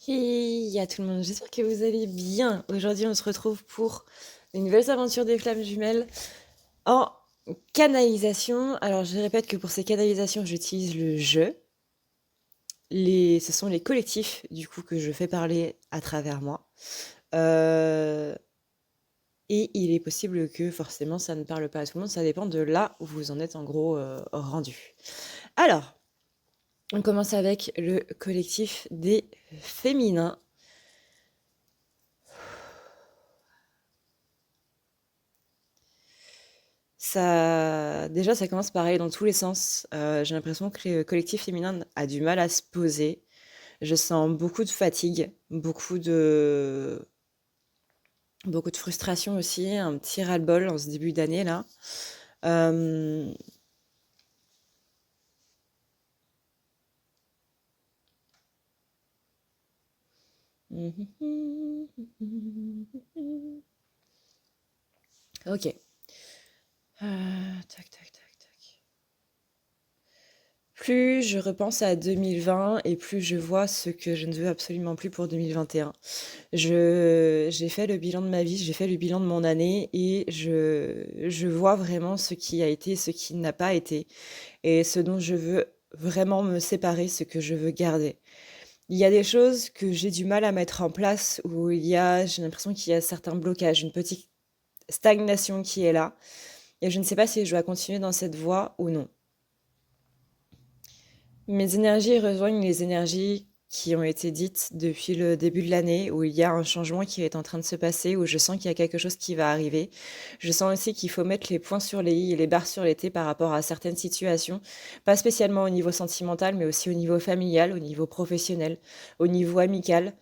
Hey à tout le monde, j'espère que vous allez bien. Aujourd'hui, on se retrouve pour une nouvelle aventure des flammes jumelles en canalisation. Alors, je répète que pour ces canalisations, j'utilise le je. Ce sont les collectifs, du coup, que je fais parler à travers moi. Euh, et il est possible que forcément, ça ne parle pas à tout le monde. Ça dépend de là où vous en êtes en gros rendu. Alors, on commence avec le collectif des féminins. Déjà, ça commence pareil dans tous les sens. J'ai l'impression que le collectif féminin a du mal à se poser. Je sens beaucoup de fatigue, beaucoup de frustration aussi, un petit ras-le-bol en ce début d'année là. Euh, Ok. Tac, tac, tac, tac. Plus je repense à 2020 et plus je vois ce que je ne veux absolument plus pour 2021. J'ai fait le bilan de ma vie, j'ai fait le bilan de mon année et je vois vraiment ce qui a été, ce qui n'a pas été et ce dont je veux vraiment me séparer, ce que je veux garder. Il y a des choses que j'ai du mal à mettre en place où j'ai l'impression qu'il y a certains blocages, une petite stagnation qui est là et je ne sais pas si je dois continuer dans cette voie ou non. Mes énergies rejoignent les énergies qui ont été dites depuis le début de l'année, où il y a un changement qui est en train de se passer, où je sens qu'il y a quelque chose qui va arriver. Je sens aussi qu'il faut mettre les points sur les i et les barres sur les t par rapport à certaines situations, pas spécialement au niveau sentimental, mais aussi au niveau familial, au niveau professionnel, au niveau amical,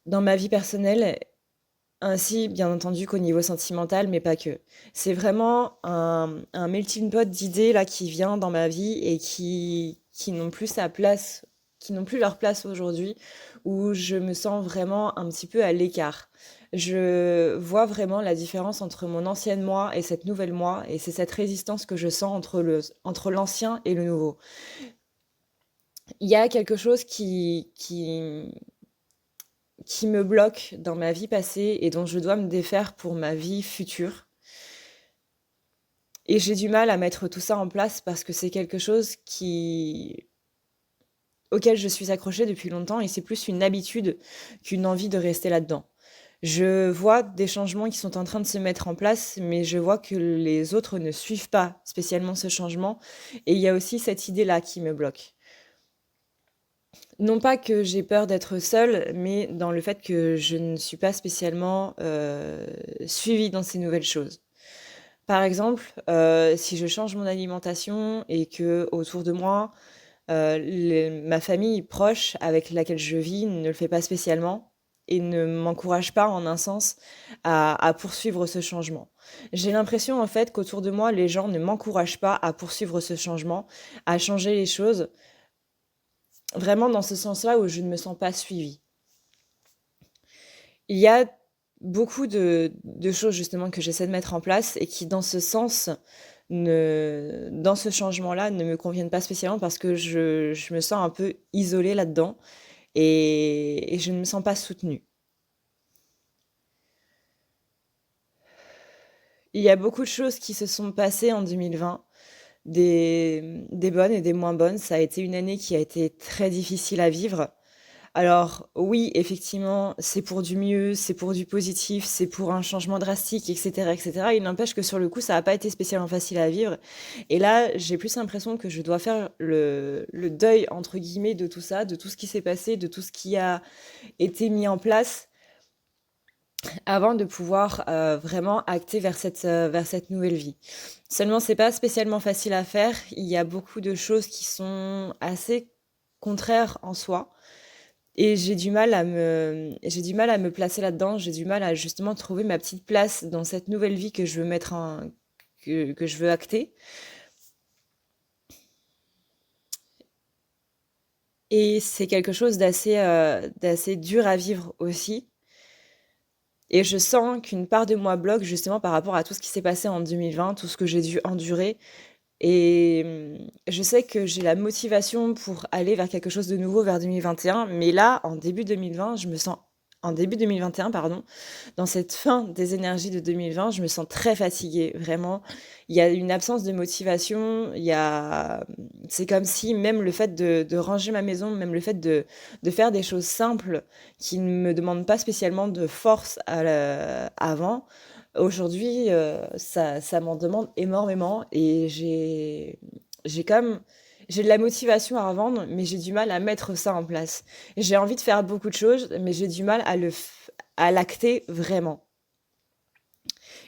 dans ma vie personnelle, ainsi bien entendu qu'au niveau sentimental, mais pas que. C'est vraiment un melting pot d'idées là qui vient dans ma vie et qui n'ont plus sa place, qui n'ont plus leur place aujourd'hui, où je me sens vraiment un petit peu à l'écart. Je vois vraiment la différence entre mon ancienne moi et cette nouvelle moi, et c'est cette résistance que je sens entre l'ancien et le nouveau. Il y a quelque chose qui me bloque dans ma vie passée et dont je dois me défaire pour ma vie future. Et j'ai du mal à mettre tout ça en place parce que c'est quelque chose auquel je suis accrochée depuis longtemps et c'est plus une habitude qu'une envie de rester là-dedans. Je vois des changements qui sont en train de se mettre en place, mais je vois que les autres ne suivent pas spécialement ce changement. Et il y a aussi cette idée-là qui me bloque. Non pas que j'ai peur d'être seule, mais dans le fait que je ne suis pas spécialement suivie dans ces nouvelles choses. Par exemple, si je change mon alimentation et que autour de moi, ma famille proche avec laquelle je vis ne le fait pas spécialement et ne m'encourage pas en un sens à poursuivre ce changement. J'ai l'impression en fait qu'autour de moi, les gens ne m'encouragent pas à poursuivre ce changement, à changer les choses, vraiment dans ce sens-là où je ne me sens pas suivie. Il y a beaucoup de choses justement que j'essaie de mettre en place et qui dans ce sens, dans ce changement-là, ne me conviennent pas spécialement parce que je me sens un peu isolée là-dedans et je ne me sens pas soutenue. Il y a beaucoup de choses qui se sont passées en 2020, des bonnes et des moins bonnes. Ça a été une année qui a été très difficile à vivre. Alors oui, effectivement, c'est pour du mieux, c'est pour du positif, c'est pour un changement drastique, etc., etc. Il n'empêche que sur le coup, ça n'a pas été spécialement facile à vivre. Et là, j'ai plus l'impression que je dois faire le deuil, entre guillemets, de tout ça, de tout ce qui s'est passé, de tout ce qui a été mis en place avant de pouvoir vraiment acter vers cette nouvelle vie. Seulement, c'est pas spécialement facile à faire. Il y a beaucoup de choses qui sont assez contraires en soi. Et j'ai du mal à me placer là-dedans. J'ai du mal à justement trouver ma petite place dans cette nouvelle vie que je veux que je veux acter. Et c'est quelque chose d'assez dur à vivre aussi. Et je sens qu'une part de moi bloque justement par rapport à tout ce qui s'est passé en 2020, tout ce que j'ai dû endurer. Et je sais que j'ai la motivation pour aller vers quelque chose de nouveau vers 2021, mais là, en début 2021, pardon, dans cette fin des énergies de 2020, je me sens très fatiguée, vraiment. Il y a une absence de motivation, c'est comme si même le fait de ranger ma maison, même le fait de faire des choses simples qui ne me demandent pas spécialement de force avant, aujourd'hui, ça m'en demande énormément et j'ai comme j'ai de la motivation à revendre, mais j'ai du mal à mettre ça en place. J'ai envie de faire beaucoup de choses, mais j'ai du mal à l'acter vraiment.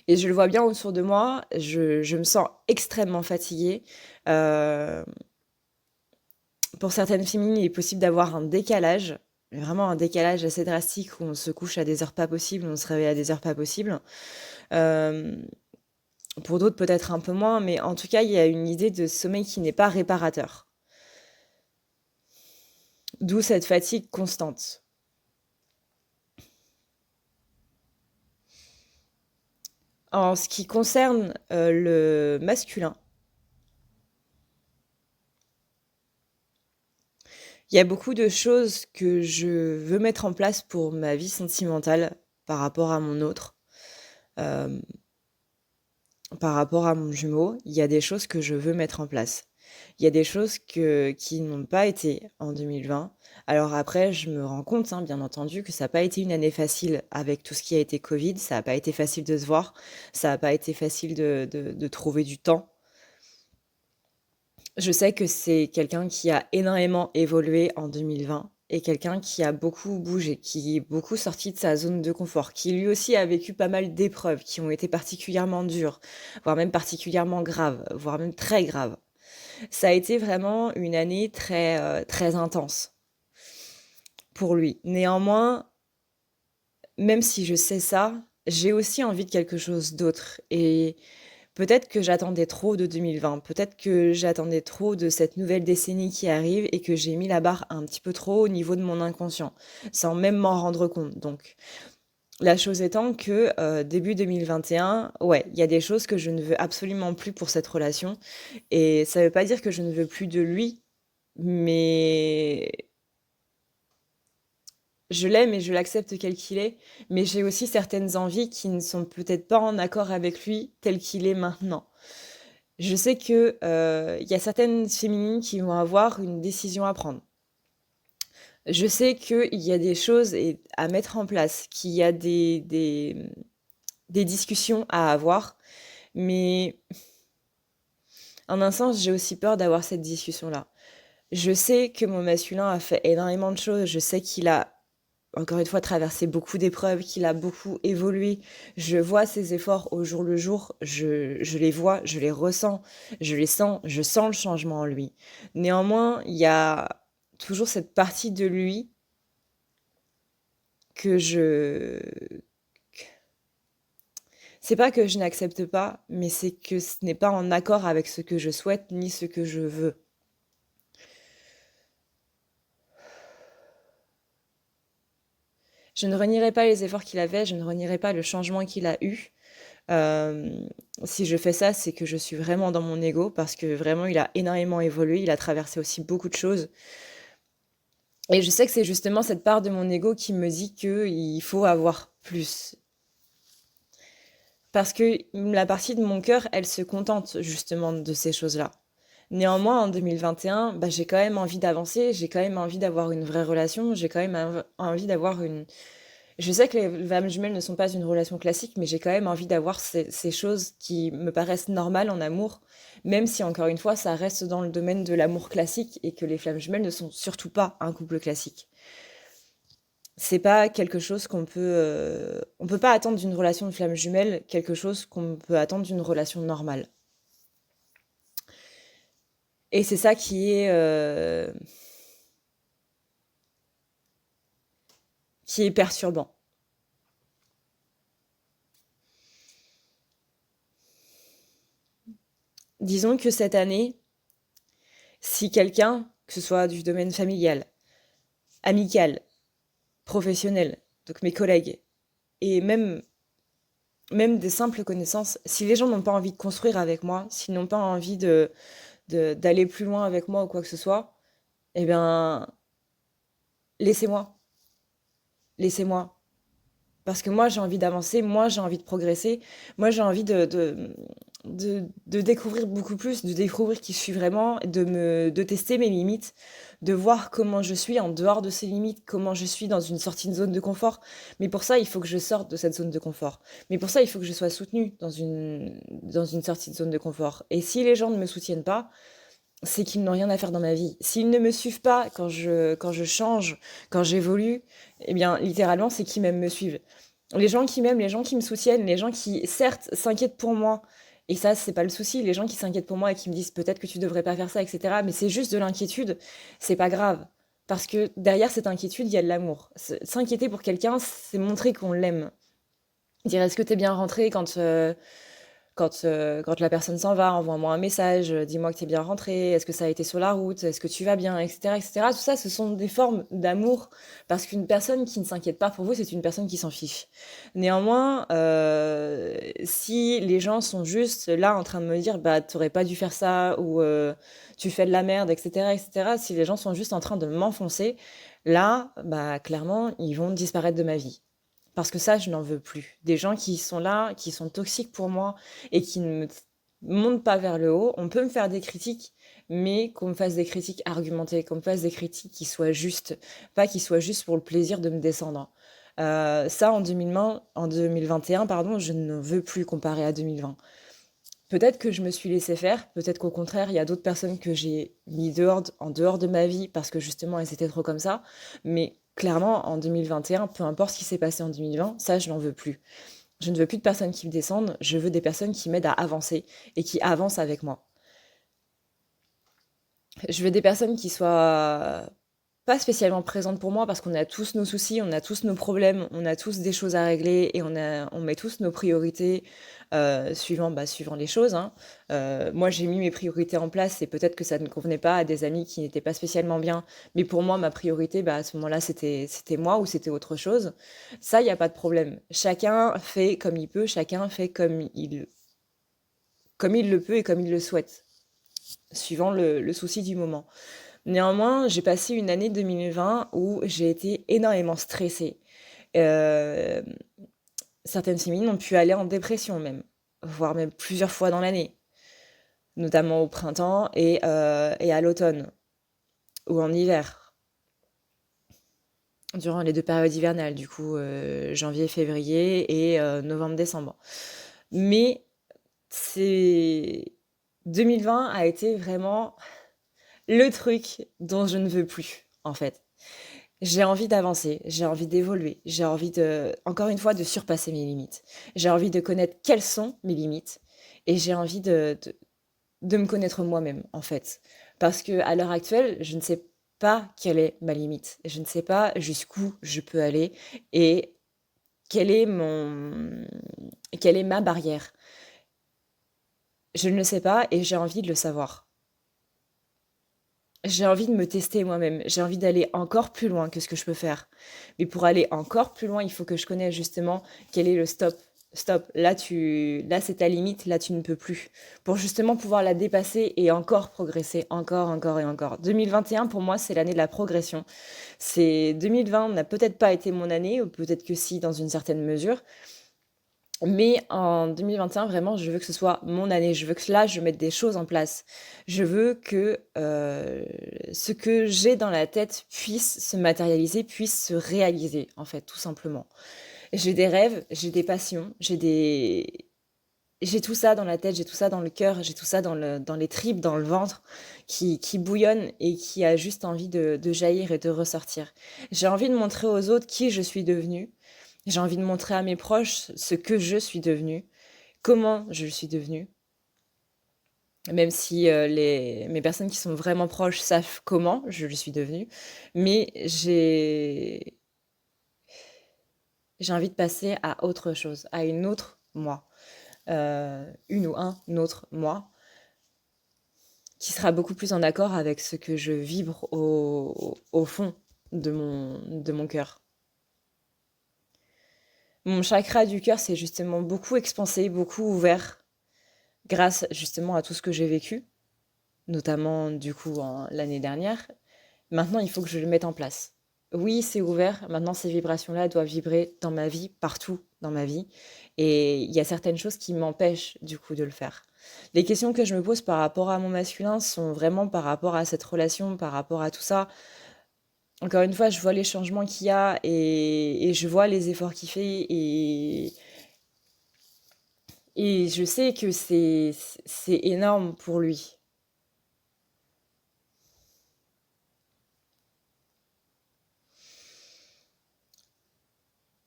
Et je le vois bien autour de moi, je me sens extrêmement fatiguée. Euh, pour certaines féminines, il est possible d'avoir un décalage, vraiment un décalage assez drastique où on se couche à des heures pas possibles, on se réveille à des heures pas possibles. Euh, pour d'autres, peut-être un peu moins, mais en tout cas, il y a une idée de sommeil qui n'est pas réparateur. D'où cette fatigue constante. En ce qui concerne le masculin, il y a beaucoup de choses que je veux mettre en place pour ma vie sentimentale par rapport à mon autre, euh, par rapport à mon jumeau. Il y a des choses que je veux mettre en place. Il y a des choses qui n'ont pas été en 2020. Alors après, je me rends compte, hein, bien entendu, que ça n'a pas été une année facile avec tout ce qui a été Covid. Ça n'a pas été facile de se voir. Ça n'a pas été facile de trouver du temps. Je sais que c'est quelqu'un qui a énormément évolué en 2020 et quelqu'un qui a beaucoup bougé, qui est beaucoup sorti de sa zone de confort, qui lui aussi a vécu pas mal d'épreuves qui ont été particulièrement dures, voire même particulièrement graves, voire même très graves. Ça a été vraiment une année très intense pour lui. Néanmoins, même si je sais ça, j'ai aussi envie de quelque chose d'autre. Et peut-être que j'attendais trop de 2020, peut-être que j'attendais trop de cette nouvelle décennie qui arrive et que j'ai mis la barre un petit peu trop au niveau de mon inconscient, sans même m'en rendre compte. Donc, la chose étant que début 2021, ouais, il y a des choses que je ne veux absolument plus pour cette relation. Et ça ne veut pas dire que je ne veux plus de lui, mais je l'aime et je l'accepte tel qu'il est. Mais j'ai aussi certaines envies qui ne sont peut-être pas en accord avec lui tel qu'il est maintenant. Je sais que, il y a certaines féminines qui vont avoir une décision à prendre. Je sais qu'il y a des choses à mettre en place, qu'il y a des discussions à avoir, mais en un sens, j'ai aussi peur d'avoir cette discussion-là. Je sais que mon masculin a fait énormément de choses, je sais qu'il a encore une fois traversé beaucoup d'épreuves, qu'il a beaucoup évolué. Je vois ses efforts au jour le jour, je les vois, je les ressens, je les sens, je sens le changement en lui. Néanmoins, il y a toujours cette partie de lui que je... C'est pas que je n'accepte pas, mais c'est que ce n'est pas en accord avec ce que je souhaite ni ce que je veux. Je ne renierai pas les efforts qu'il avait, je ne renierai pas le changement qu'il a eu. Euh, si je fais ça, c'est que je suis vraiment dans mon ego parce que vraiment, il a énormément évolué, il a traversé aussi beaucoup de choses. Et je sais que c'est justement cette part de mon ego qui me dit qu'il faut avoir plus. Parce que la partie de mon cœur, elle se contente justement de ces choses-là. Néanmoins, en 2021, bah, j'ai quand même envie d'avancer, j'ai quand même envie d'avoir une vraie relation, j'ai quand même envie d'avoir une, je sais que les flammes jumelles ne sont pas une relation classique, mais j'ai quand même envie d'avoir ces choses qui me paraissent normales en amour, même si encore une fois, ça reste dans le domaine de l'amour classique et que les flammes jumelles ne sont surtout pas un couple classique. C'est pas quelque chose on peut pas attendre d'une relation de flammes jumelles quelque chose qu'on peut attendre d'une relation normale. Et c'est ça qui est perturbant. Disons que cette année, si quelqu'un, que ce soit du domaine familial, amical, professionnel, donc mes collègues, et même même des simples connaissances, si les gens n'ont pas envie de construire avec moi, s'ils n'ont pas envie d'aller plus loin avec moi ou quoi que ce soit, eh bien, laissez-moi, laissez-moi. Parce que moi, j'ai envie d'avancer, moi, j'ai envie de progresser, moi, j'ai envie de découvrir beaucoup plus, de découvrir qui je suis vraiment, de tester mes limites, de voir comment je suis en dehors de ces limites, comment je suis dans une sortie de zone de confort. Mais pour ça, il faut que je sorte de cette zone de confort. Mais pour ça, il faut que je sois soutenue dans une sortie de zone de confort. Et si les gens ne me soutiennent pas, c'est qu'ils n'ont rien à faire dans ma vie. S'ils ne me suivent pas quand je change, quand j'évolue, eh bien, littéralement, c'est qu'ils m'aiment me suivent. Les gens qui m'aiment, les gens qui me soutiennent, les gens qui, certes, s'inquiètent pour moi, et ça, c'est pas le souci, les gens qui s'inquiètent pour moi et qui me disent peut-être que tu devrais pas faire ça, etc., mais c'est juste de l'inquiétude, c'est pas grave. Parce que derrière cette inquiétude, il y a de l'amour. S'inquiéter pour quelqu'un, c'est montrer qu'on l'aime. Dire est-ce que t'es bien rentré quand la personne s'en va, envoie-moi un message, dis-moi que tu es bien rentré, est-ce que ça a été sur la route, est-ce que tu vas bien, etc., etc. Tout ça, ce sont des formes d'amour, parce qu'une personne qui ne s'inquiète pas pour vous, c'est une personne qui s'en fiche. Néanmoins, si les gens sont juste là en train de me dire, bah, t'aurais pas dû faire ça, ou tu fais de la merde, etc., etc., si les gens sont juste en train de m'enfoncer, là, bah, clairement, ils vont disparaître de ma vie. Parce que ça, je n'en veux plus. Des gens qui sont là, qui sont toxiques pour moi et qui ne me montent pas vers le haut. On peut me faire des critiques, mais qu'on me fasse des critiques argumentées, qu'on me fasse des critiques qui soient justes, pas qui soient juste pour le plaisir de me descendre. Ça, en 2021, pardon, je ne veux plus comparer à 2020. Peut-être que je me suis laissé faire, peut-être qu'au contraire, il y a d'autres personnes que j'ai mis en dehors de ma vie parce que justement elles étaient trop comme ça. Mais clairement, en 2021, peu importe ce qui s'est passé en 2020, ça, je n'en veux plus. Je ne veux plus de personnes qui me descendent, je veux des personnes qui m'aident à avancer et qui avancent avec moi. Je veux des personnes qui soient pas spécialement présentes pour moi parce qu'on a tous nos soucis, on a tous nos problèmes, on a tous des choses à régler et on met tous nos priorités suivant les choses, hein. Moi, j'ai mis mes priorités en place et peut-être que ça ne convenait pas à des amis qui n'étaient pas spécialement bien. Mais pour moi, ma priorité, bah, à ce moment-là, c'était moi ou c'était autre chose. Ça, il n'y a pas de problème. Chacun fait comme il peut, chacun fait comme il le peut et comme il le souhaite, suivant le souci du moment. Néanmoins, j'ai passé une année 2020 où j'ai été énormément stressée. Euh, Certaines féminines ont pu aller en dépression même, voire même plusieurs fois dans l'année, notamment au printemps et à l'automne ou en hiver, durant les deux périodes hivernales, du coup janvier, février et novembre-décembre. Mais c'est 2020 a été vraiment le truc dont je ne veux plus, en fait. J'ai envie d'avancer, j'ai envie d'évoluer, j'ai envie encore une fois, de surpasser mes limites. J'ai envie de connaître quelles sont mes limites et j'ai envie de me connaître moi-même, en fait. Parce que à l'heure actuelle, je ne sais pas quelle est ma limite. Je ne sais pas jusqu'où je peux aller et quelle est quelle est ma barrière. Je ne le sais pas et j'ai envie de le savoir. J'ai envie de me tester moi-même. J'ai envie d'aller encore plus loin que ce que je peux faire. Mais pour aller encore plus loin, il faut que je connaisse justement quel est le stop. Stop. Là, c'est ta limite. Là, tu ne peux plus. Pour justement pouvoir la dépasser et encore progresser, encore, encore et encore. 2021, pour moi, c'est l'année de la progression. 2020 n'a peut-être pas été mon année, ou peut-être que si, dans une certaine mesure. Mais en 2021, vraiment, je veux que ce soit mon année. Je veux que là, je mette des choses en place. Je veux que ce que j'ai dans la tête puisse se matérialiser, puisse se réaliser, en fait, tout simplement. J'ai des rêves, j'ai des passions, j'ai tout ça dans la tête, j'ai tout ça dans le cœur, j'ai tout ça dans les tripes, dans le ventre, qui bouillonne et qui a juste envie de jaillir et de ressortir. J'ai envie de montrer aux autres qui je suis devenue. J'ai envie de montrer à mes proches ce que je suis devenue, comment je le suis devenue, même si mes personnes qui sont vraiment proches savent comment je le suis devenue. Mais j'ai envie de passer à autre chose, à une autre moi, une ou un autre moi, qui sera beaucoup plus en accord avec ce que je vibre au fond de mon cœur. Mon chakra du cœur s'est justement beaucoup expansé, beaucoup ouvert grâce justement à tout ce que j'ai vécu, notamment du coup l'année dernière. Maintenant, il faut que je le mette en place. Oui, c'est ouvert. Maintenant, ces vibrations-là doivent vibrer dans ma vie, partout dans ma vie. Et il y a certaines choses qui m'empêchent du coup de le faire. Les questions que je me pose par rapport à mon masculin sont vraiment par rapport à cette relation, par rapport à tout ça. Encore une fois, je vois les changements qu'il y a et je vois les efforts qu'il fait et je sais que c'est énorme pour lui.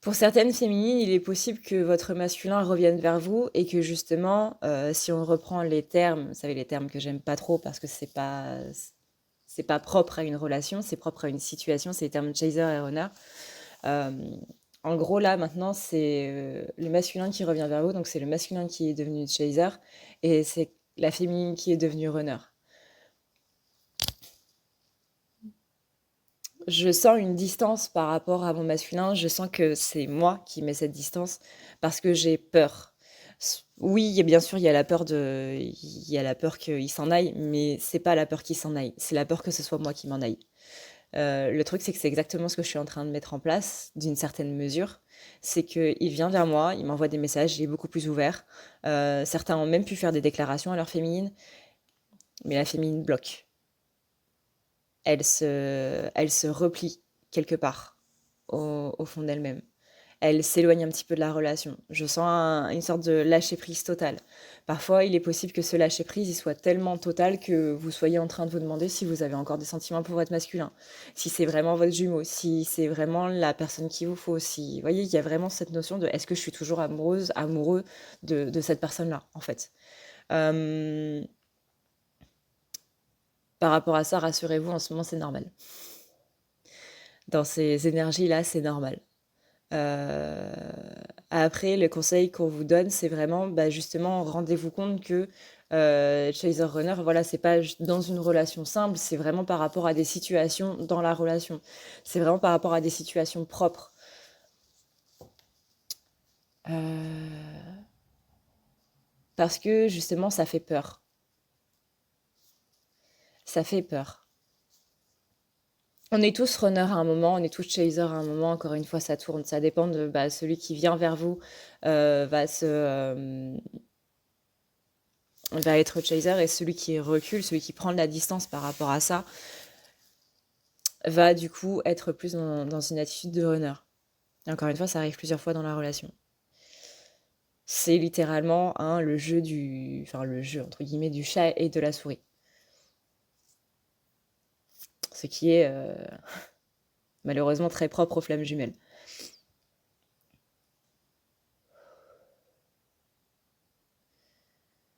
Pour certaines féminines, il est possible que votre masculin revienne vers vous et que justement, si on reprend les termes, vous savez les termes que j'aime pas trop parce que c'est pas propre à une relation, c'est propre à une situation, c'est les termes chaser et runner. Hem, En gros là maintenant c'est, le masculin qui revient vers vous, donc c'est le masculin qui est devenu chaser et c'est la féminine qui est devenue runner. Je sens une distance par rapport à mon masculin, je sens que c'est moi qui mets cette distance parce que j'ai peur. Oui, bien sûr, il y a la peur qu'il s'en aille, mais c'est pas la peur qu'il s'en aille, c'est la peur que ce soit moi qui m'en aille. Le truc, c'est que c'est exactement ce que je suis en train de mettre en place, d'une certaine mesure. C'est qu'il vient vers moi, il m'envoie des messages, il est beaucoup plus ouvert. Certains ont même pu faire des déclarations à leur féminine, mais la féminine bloque. Elle se replie quelque part au fond d'elle-même. Elle s'éloigne un petit peu de la relation. Je sens une sorte de lâcher-prise total. Parfois, il est possible que ce lâcher-prise il soit tellement total que vous soyez en train de vous demander si vous avez encore des sentiments pour votre masculin, si c'est vraiment votre jumeau, si c'est vraiment la personne qu'il vous faut. Si, vous voyez, il y a vraiment cette notion de est-ce que je suis toujours amoureuse, amoureux de cette personne-là, en fait. Euh, Par rapport à ça, rassurez-vous, en ce moment, c'est normal. Dans ces énergies-là, c'est normal. Heu, Après, le conseil qu'on vous donne, c'est vraiment, bah, justement, rendez-vous compte que, chaser runner, voilà, c'est pas j dans une relation simple, c'est vraiment par rapport à des situations dans la relation. C'est vraiment par rapport à des situations propres. Heu, Parce que justement, ça fait peur. Ça fait peur. On est tous runner à un moment, on est tous chaser à un moment, encore une fois, ça tourne. Ça dépend de, bah, celui qui vient vers vous, va va être chaser et celui qui recule, celui qui prend de la distance par rapport à ça, va du coup être plus dans une attitude de runner. Et encore une fois, ça arrive plusieurs fois dans la relation. C'est littéralement hein, le jeu enfin le jeu entre guillemets du chat et de la souris. Ce qui est malheureusement très propre aux flammes jumelles.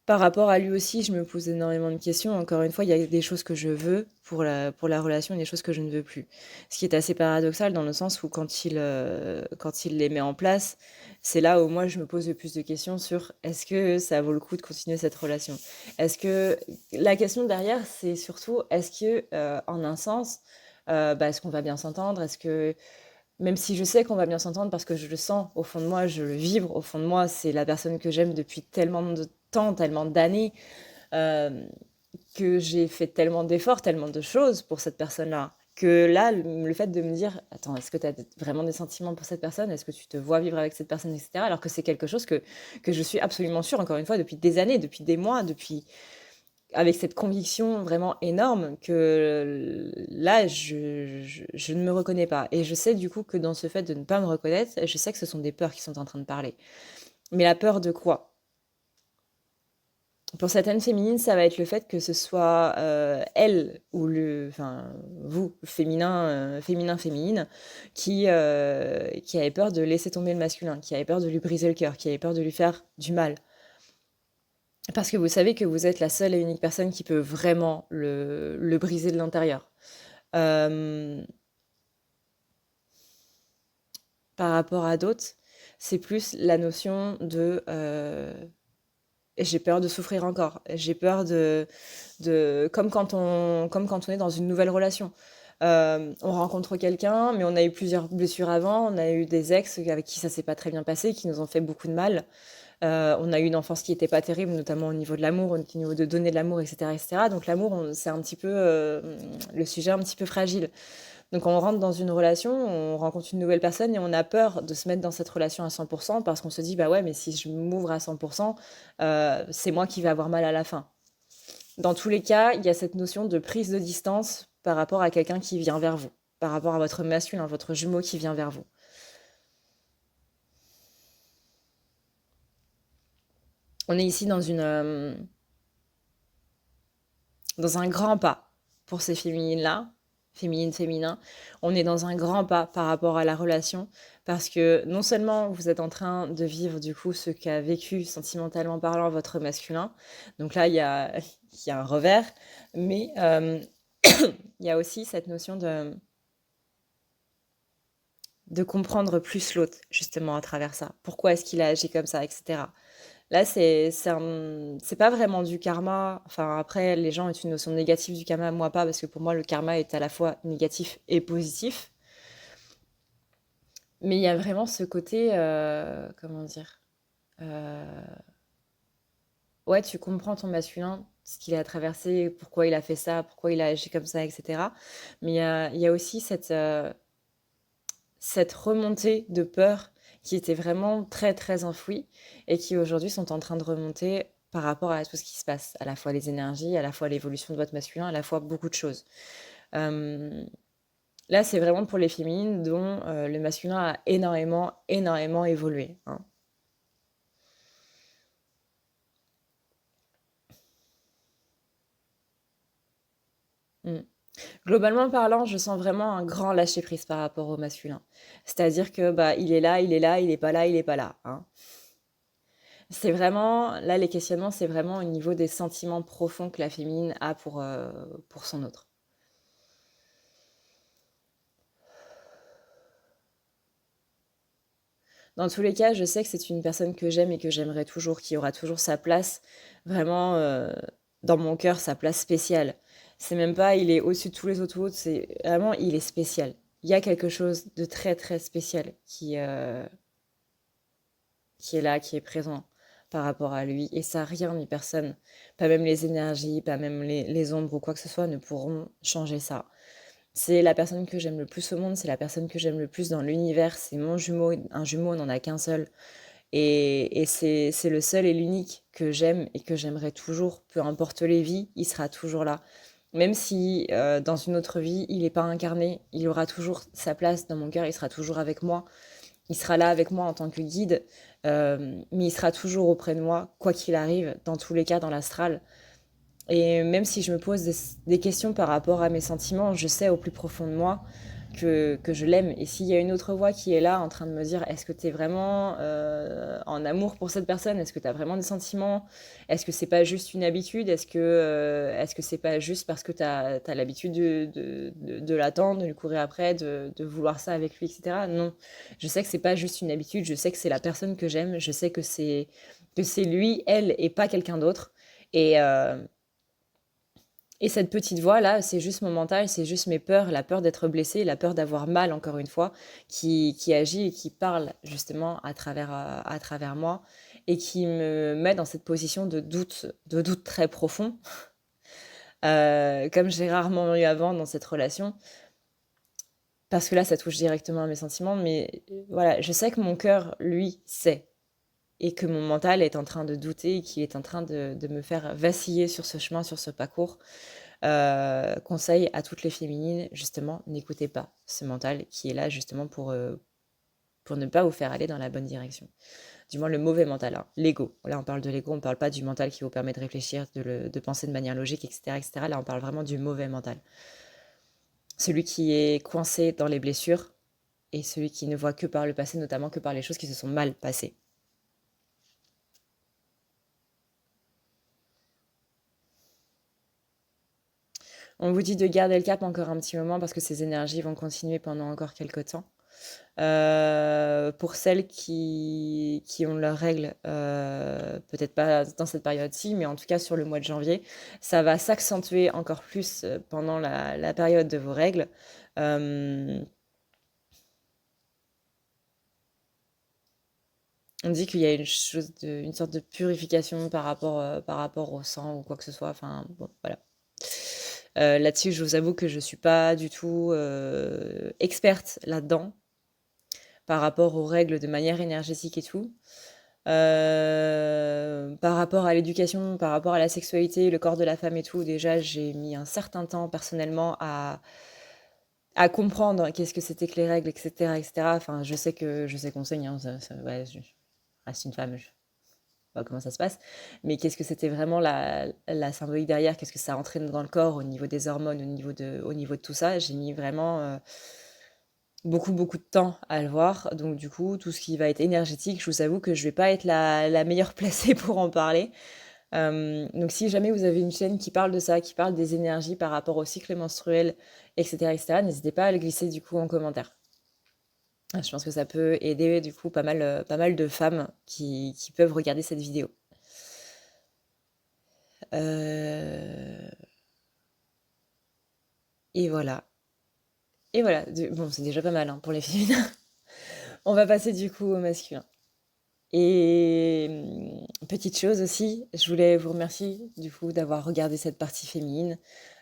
Par rapport à lui aussi, je me pose énormément de questions. Encore une fois, il y a des choses que je veux pour la relation et des choses que je ne veux plus. Ce qui est assez paradoxal dans le sens où quand il les met en place, c'est là où moi je me pose le plus de questions sur est-ce que ça vaut le coup de continuer cette relation? Est-ce que la question derrière, c'est surtout est-ce que en un sens, bah, est-ce qu'on va bien s'entendre? Est-ce que même si je sais qu'on va bien s'entendre parce que je le sens au fond de moi, je le vibre au fond de moi, c'est la personne que j'aime depuis tellement de temps, tellement d'années, euh, que j'ai fait tellement d'efforts, tellement de choses pour cette personne-là. Que là, le fait de me dire, attends, est-ce que tu as vraiment des sentiments pour cette personne? Est-ce que tu te vois vivre avec cette personne, etc. Alors que c'est quelque chose que je suis absolument sûre, encore une fois, depuis des années, depuis des mois, depuis avec cette conviction vraiment énorme que là, je ne me reconnais pas. Et je sais du coup que dans ce fait de ne pas me reconnaître, je sais que ce sont des peurs qui sont en train de parler. Mais la peur de quoi? Pour certaines féminines, ça va être le fait que ce soit elle ou enfin vous, féminine, qui avait peur de laisser tomber le masculin, qui avait peur de lui briser le cœur, qui avait peur de lui faire du mal. Parce que vous savez que vous êtes la seule et unique personne qui peut vraiment le briser de l'intérieur. Euh, Par rapport à d'autres, c'est plus la notion de j'ai peur de souffrir encore. J'ai peur comme quand on est dans une nouvelle relation. On rencontre quelqu'un, mais on a eu plusieurs blessures avant, on a eu des ex avec qui ça s'est pas très bien passé, qui nous ont fait beaucoup de mal. On a eu une enfance qui était pas terrible, notamment au niveau de l'amour, au niveau de donner de l'amour, et cetera. Donc l'amour, c'est un petit peu, le sujet un petit peu fragile. Donc on rentre dans une relation, on rencontre une nouvelle personne et on a peur de se mettre dans cette relation à 100 parce qu'on se dit: «Bah ouais, mais si je m'ouvre à 100 c'est moi qui vais avoir mal à la fin». Dans tous les cas, il y a cette notion de prise de distance par rapport à quelqu'un qui vient vers vous, par rapport à votre masculin, votre jumeau qui vient vers vous. On est ici dans un grand pas pour ces féminines-là, féminines, féminins. On est dans un grand pas par rapport à la relation parce que non seulement vous êtes en train de vivre du coup ce qu'a vécu sentimentalement parlant votre masculin, donc là il y a un revers, mais il y a aussi cette notion de comprendre plus l'autre justement à travers ça. Pourquoi est-ce qu'il a agi comme ça, etc. Là, c'est pas vraiment du karma. Enfin, après, les gens ont une notion négative du karma, moi pas, parce que pour moi, le karma est à la fois négatif et positif. Mais il y a vraiment ce côté, comment dire, euh, ouais, tu comprends ton masculin, ce qu'il a traversé, pourquoi il a fait ça, pourquoi il a agi comme ça, etc. Mais il y a aussi cette remontée de peur qui était vraiment très très enfouie et qui aujourd'hui sont en train de remonter par rapport à tout ce qui se passe, à la fois les énergies, à la fois l'évolution de votre masculin, à la fois beaucoup de choses. Euh, Là, c'est vraiment pour les féminines dont le masculin a énormément, énormément évolué, hein. Mm. Globalement parlant, je sens vraiment un grand lâcher-prise par rapport au masculin. C'est-à-dire que bah, il est là, il est là, il est pas là, il est pas là, hein. C'est vraiment, là, les questionnements, c'est vraiment au niveau des sentiments profonds que la féminine a pour son autre. Dans tous les cas, je sais que c'est une personne que j'aime et que j'aimerai toujours, qui aura toujours sa place, vraiment dans mon cœur, sa place spéciale. C'est même pas, il est au-dessus de tous les autres, c'est vraiment, il est spécial. Il y a quelque chose de très très spécial qui est là, qui est présent par rapport à lui. Et ça, rien ni personne, pas même les énergies, pas même les ombres ou quoi que ce soit, ne pourront changer ça. C'est la personne que j'aime le plus au monde, c'est la personne que j'aime le plus dans l'univers, c'est mon jumeau, un jumeau, on n'en a qu'un seul. Et c'est le seul et l'unique que j'aime et que j'aimerai toujours, peu importe les vies, il sera toujours là. Même si dans une autre vie, il n'est pas incarné, il aura toujours sa place dans mon cœur, il sera toujours avec moi. Il sera là avec moi en tant que guide, mais il sera toujours auprès de moi, quoi qu'il arrive, dans tous les cas, dans l'astral. Et même si je me pose des questions par rapport à mes sentiments, je sais au plus profond de moi que je l'aime. Et s'il y a une autre voix qui est là en train de me dire, est-ce que tu es vraiment en amour pour cette personne? Est-ce que tu as vraiment des sentiments? Est-ce que c'est pas juste une habitude? Est-ce que c'est pas juste parce que tu as l'habitude de l'attendre, de lui courir après, de vouloir ça avec lui, etc. Non, je sais que c'est pas juste une habitude, je sais que c'est la personne que j'aime, je sais que c'est lui, elle, et pas quelqu'un d'autre. Et, euh, et cette petite voix-là, c'est juste mon mental, c'est juste mes peurs, la peur d'être blessée, la peur d'avoir mal, encore une fois, qui agit et qui parle justement à travers moi et qui me met dans cette position de doute très profond, comme j'ai rarement eu avant dans cette relation. Parce que là, ça touche directement à mes sentiments, mais voilà, je sais que mon cœur, lui, sait. Et que mon mental est en train de douter et qu'il est en train de me faire vaciller sur ce chemin, sur ce parcours. Conseil à toutes les féminines, justement, n'écoutez pas ce mental qui est là justement pour ne pas vous faire aller dans la bonne direction. Du moins le mauvais mental, hein. L'ego. Là, on parle de l'ego, on ne parle pas du mental qui vous permet de réfléchir, de penser de manière logique, etc., etc. Là, on parle vraiment du mauvais mental. Celui qui est coincé dans les blessures et celui qui ne voit que par le passé, notamment que par les choses qui se sont mal passées. On vous dit de garder le cap encore un petit moment parce que ces énergies vont continuer pendant encore quelques temps. Pour celles qui ont leurs règles, peut-être pas dans cette période-ci, mais en tout cas sur le mois de janvier, ça va s'accentuer encore plus pendant la période de vos règles. Euh, on dit qu'il y a une sorte de purification par rapport au sang ou quoi que ce soit. Enfin, bon, voilà. Là-dessus, je vous avoue que je suis pas du tout experte là-dedans par rapport aux règles de manière énergétique et tout. Par rapport à l'éducation, par rapport à la sexualité, le corps de la femme et tout, déjà, j'ai mis un certain temps personnellement à comprendre qu'est-ce que c'était que les règles, etc., etc. Enfin, je sais qu'on saigne, hein, ouais, je reste une femme, je sais pas comment ça se passe, mais qu'est-ce que c'était vraiment la symbolique derrière, qu'est-ce que ça entraîne dans le corps au niveau des hormones, au niveau de tout ça, j'ai mis vraiment beaucoup, beaucoup de temps à le voir. Donc du coup, tout ce qui va être énergétique, je vous avoue que je vais pas être la meilleure placée pour en parler. Donc si jamais vous avez une chaîne qui parle de ça, qui parle des énergies par rapport au cycle menstruel, etc., n'hésitez pas à le glisser du coup en commentaire. Je pense que ça peut aider du coup pas mal de femmes qui peuvent regarder cette vidéo. Euh, Et voilà. Et voilà. Bon, c'est déjà pas mal hein, pour les féminins. On va passer du coup au masculin. Et petite chose aussi, je voulais vous remercier du coup d'avoir regardé cette partie féminine,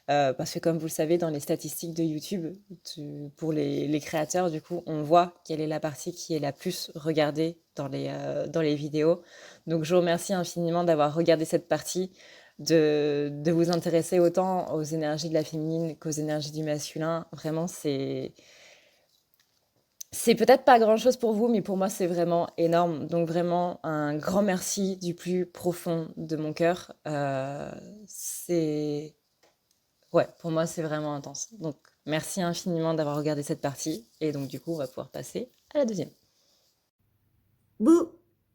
parce que comme vous le savez, dans les statistiques de YouTube, pour les créateurs, du coup, on voit quelle est la partie qui est la plus regardée dans les vidéos. Donc je vous remercie infiniment d'avoir regardé cette partie, de vous intéresser autant aux énergies de la féminine qu'aux énergies du masculin. Vraiment, c'est peut-être pas grand-chose pour vous, mais pour moi, c'est vraiment énorme. Donc vraiment, un grand merci du plus profond de mon cœur. C'est... Ouais, pour moi, c'est vraiment intense. Donc merci infiniment d'avoir regardé cette partie. Et donc du coup, on va pouvoir passer à la deuxième. Bouh!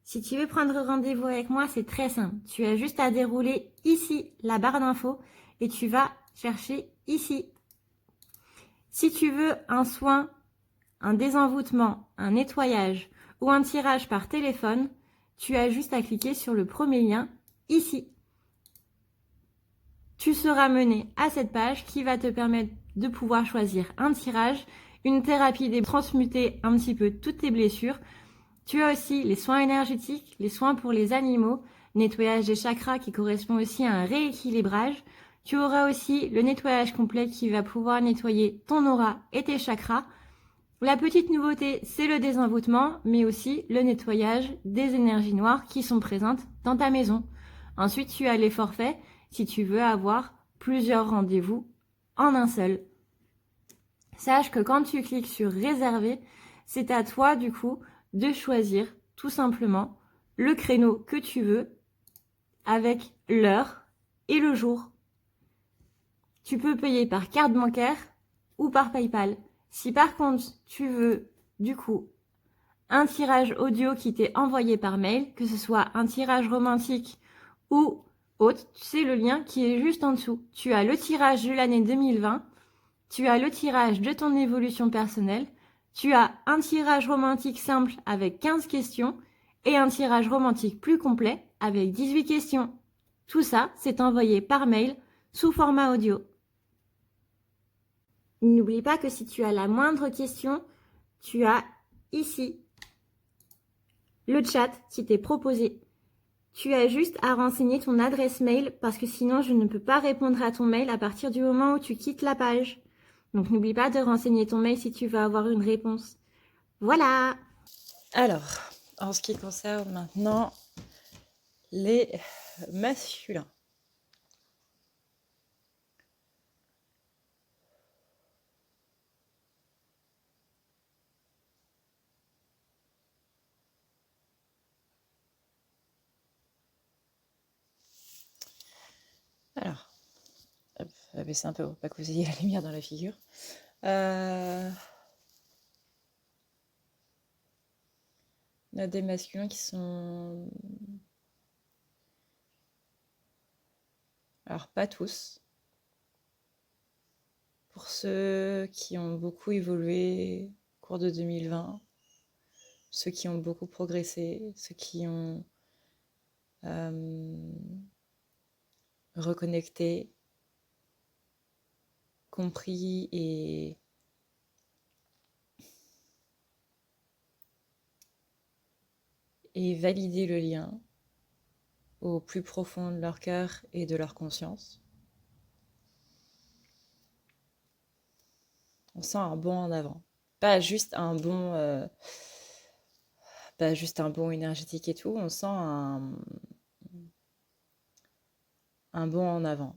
Si tu veux prendre rendez-vous avec moi, c'est très simple. Tu as juste à dérouler ici la barre d'infos et tu vas chercher ici. Si tu veux un soin, un désenvoûtement, un nettoyage ou un tirage par téléphone, tu as juste à cliquer sur le premier lien ici. Tu seras mené à cette page qui va te permettre de pouvoir choisir un tirage, une thérapie des transmuter un petit peu toutes tes blessures. Tu as aussi les soins énergétiques, les soins pour les animaux, nettoyage des chakras qui correspond aussi à un rééquilibrage. Tu auras aussi le nettoyage complet qui va pouvoir nettoyer ton aura et tes chakras. La petite nouveauté, c'est le désenvoûtement, mais aussi le nettoyage des énergies noires qui sont présentes dans ta maison. Ensuite, tu as les forfaits si tu veux avoir plusieurs rendez-vous en un seul. Sache que quand tu cliques sur réserver, c'est à toi du coup de choisir tout simplement le créneau que tu veux avec l'heure et le jour. Tu peux payer par carte bancaire ou par PayPal. Si par contre tu veux du coup un tirage audio qui t'est envoyé par mail, que ce soit un tirage romantique ou autre, c'est le lien qui est juste en dessous. Tu as le tirage de l'année 2020, tu as le tirage de ton évolution personnelle, tu as un tirage romantique simple avec 15 questions et un tirage romantique plus complet avec 18 questions. Tout ça, c'est envoyé par mail sous format audio. N'oublie pas que si tu as la moindre question, tu as ici le chat qui t'est proposé. Tu as juste à renseigner ton adresse mail parce que sinon je ne peux pas répondre à ton mail à partir du moment où tu quittes la page. Donc n'oublie pas de renseigner ton mail si tu veux avoir une réponse. Voilà. Alors, en ce qui concerne maintenant les masculins. Alors, hop, on va baisser un peu pour pas que vous ayez la lumière dans la figure. Euh, on a des masculins qui sont... Alors, pas tous. Pour ceux qui ont beaucoup évolué, qui cours de 2020, ceux qui ont beaucoup progressé, ceux qui ont euh, reconnecté, compris et validé le lien au plus profond de leur cœur et de leur conscience. On sent un bond en avant. Pas juste un bond, pas juste un bond énergétique et tout, on sent un bond en avant.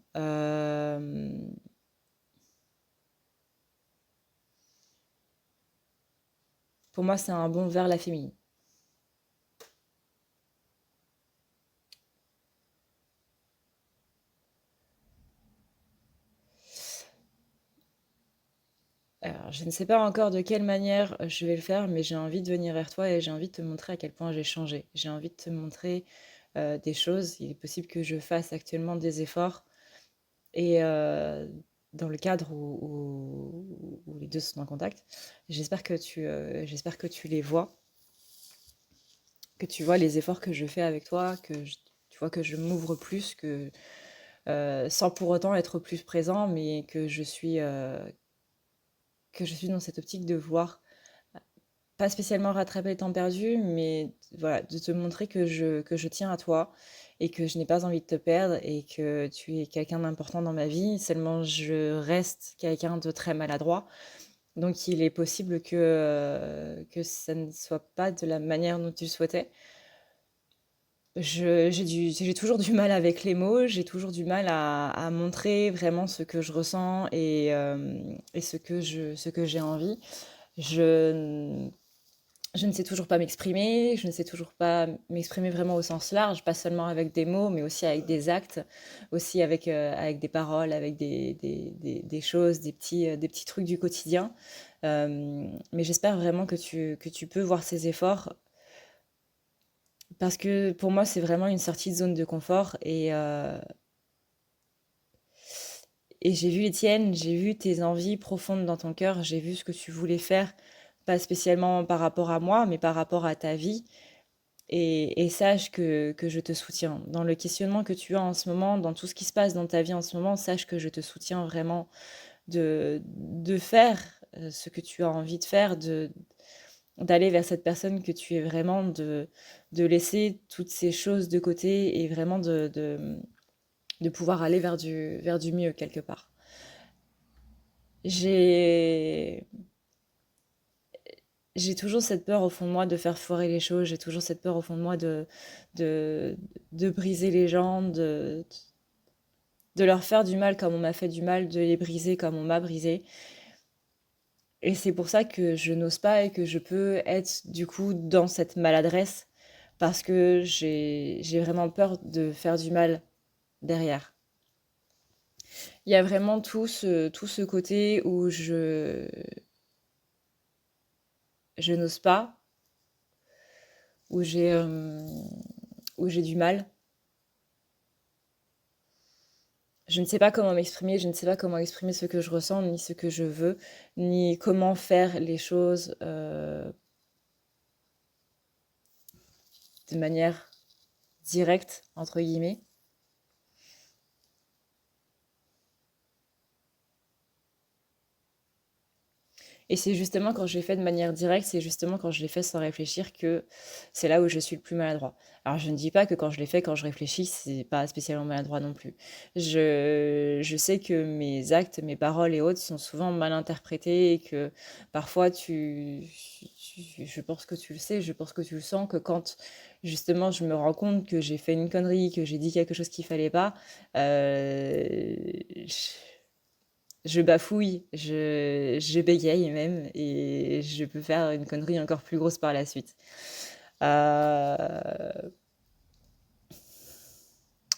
Pour moi, c'est un bond vers la féminine. Alors, je ne sais pas encore de quelle manière je vais le faire, mais j'ai envie de venir vers toi et j'ai envie de te montrer à quel point j'ai changé. J'ai envie de te montrer des choses. Il est possible que je fasse actuellement des efforts et dans le cadre où les deux sont en contact, j'espère que tu les vois, que tu vois les efforts que je fais avec toi, tu vois que je m'ouvre plus, sans pour autant être plus présent, mais que je suis dans cette optique de voir pas spécialement rattraper le temps perdu, mais voilà, de te montrer que je tiens à toi et que je n'ai pas envie de te perdre et que tu es quelqu'un d'important dans ma vie. Seulement, je reste quelqu'un de très maladroit. Donc, il est possible que ça ne soit pas de la manière dont tu le souhaitais. J'ai toujours du mal avec les mots, j'ai toujours du mal à montrer vraiment ce que je ressens et ce que j'ai envie. Je je ne sais toujours pas m'exprimer, je ne sais toujours pas m'exprimer vraiment au sens large, pas seulement avec des mots, mais aussi avec des actes, aussi avec des paroles, avec des choses, des petits trucs du quotidien. Mais j'espère vraiment que tu peux voir ces efforts, parce que pour moi, c'est vraiment une sortie de zone de confort. Et j'ai vu les tiennes, j'ai vu tes envies profondes dans ton cœur, j'ai vu ce que tu voulais faire, pas spécialement par rapport à moi, mais par rapport à ta vie. Et sache que je te soutiens. Dans le questionnement que tu as en ce moment, dans tout ce qui se passe dans ta vie en ce moment, sache que je te soutiens vraiment de faire ce que tu as envie de faire, d'aller vers cette personne que tu es vraiment, de laisser toutes ces choses de côté et vraiment de pouvoir aller vers du mieux quelque part. J'ai j'ai toujours cette peur au fond de moi de faire foirer les choses, j'ai toujours cette peur au fond de moi de, de briser les gens, de leur faire du mal comme on m'a fait du mal, de les briser comme on m'a brisé. Et c'est pour ça que je n'ose pas et que je peux être du coup dans cette maladresse parce que j'ai vraiment peur de faire du mal derrière. Il y a vraiment tout ce côté où je n'ose pas, où où j'ai du mal. Je ne sais pas comment m'exprimer, je ne sais pas comment exprimer ce que je ressens, ni ce que je veux, ni comment faire les choses de manière directe, entre guillemets. Et c'est justement quand je l'ai fait de manière directe, c'est justement quand je l'ai fait sans réfléchir que c'est là où je suis le plus maladroit. Alors je ne dis pas que quand je l'ai fait, quand je réfléchis, c'est pas spécialement maladroit non plus. Je sais que mes actes, mes paroles et autres sont souvent mal interprétés et que parfois je pense que tu le sais, je pense que tu le sens, que quand justement je me rends compte que j'ai fait une connerie, que j'ai dit quelque chose qu'il fallait pas, euh, je bafouille, je bégaye même, et je peux faire une connerie encore plus grosse par la suite. Euh,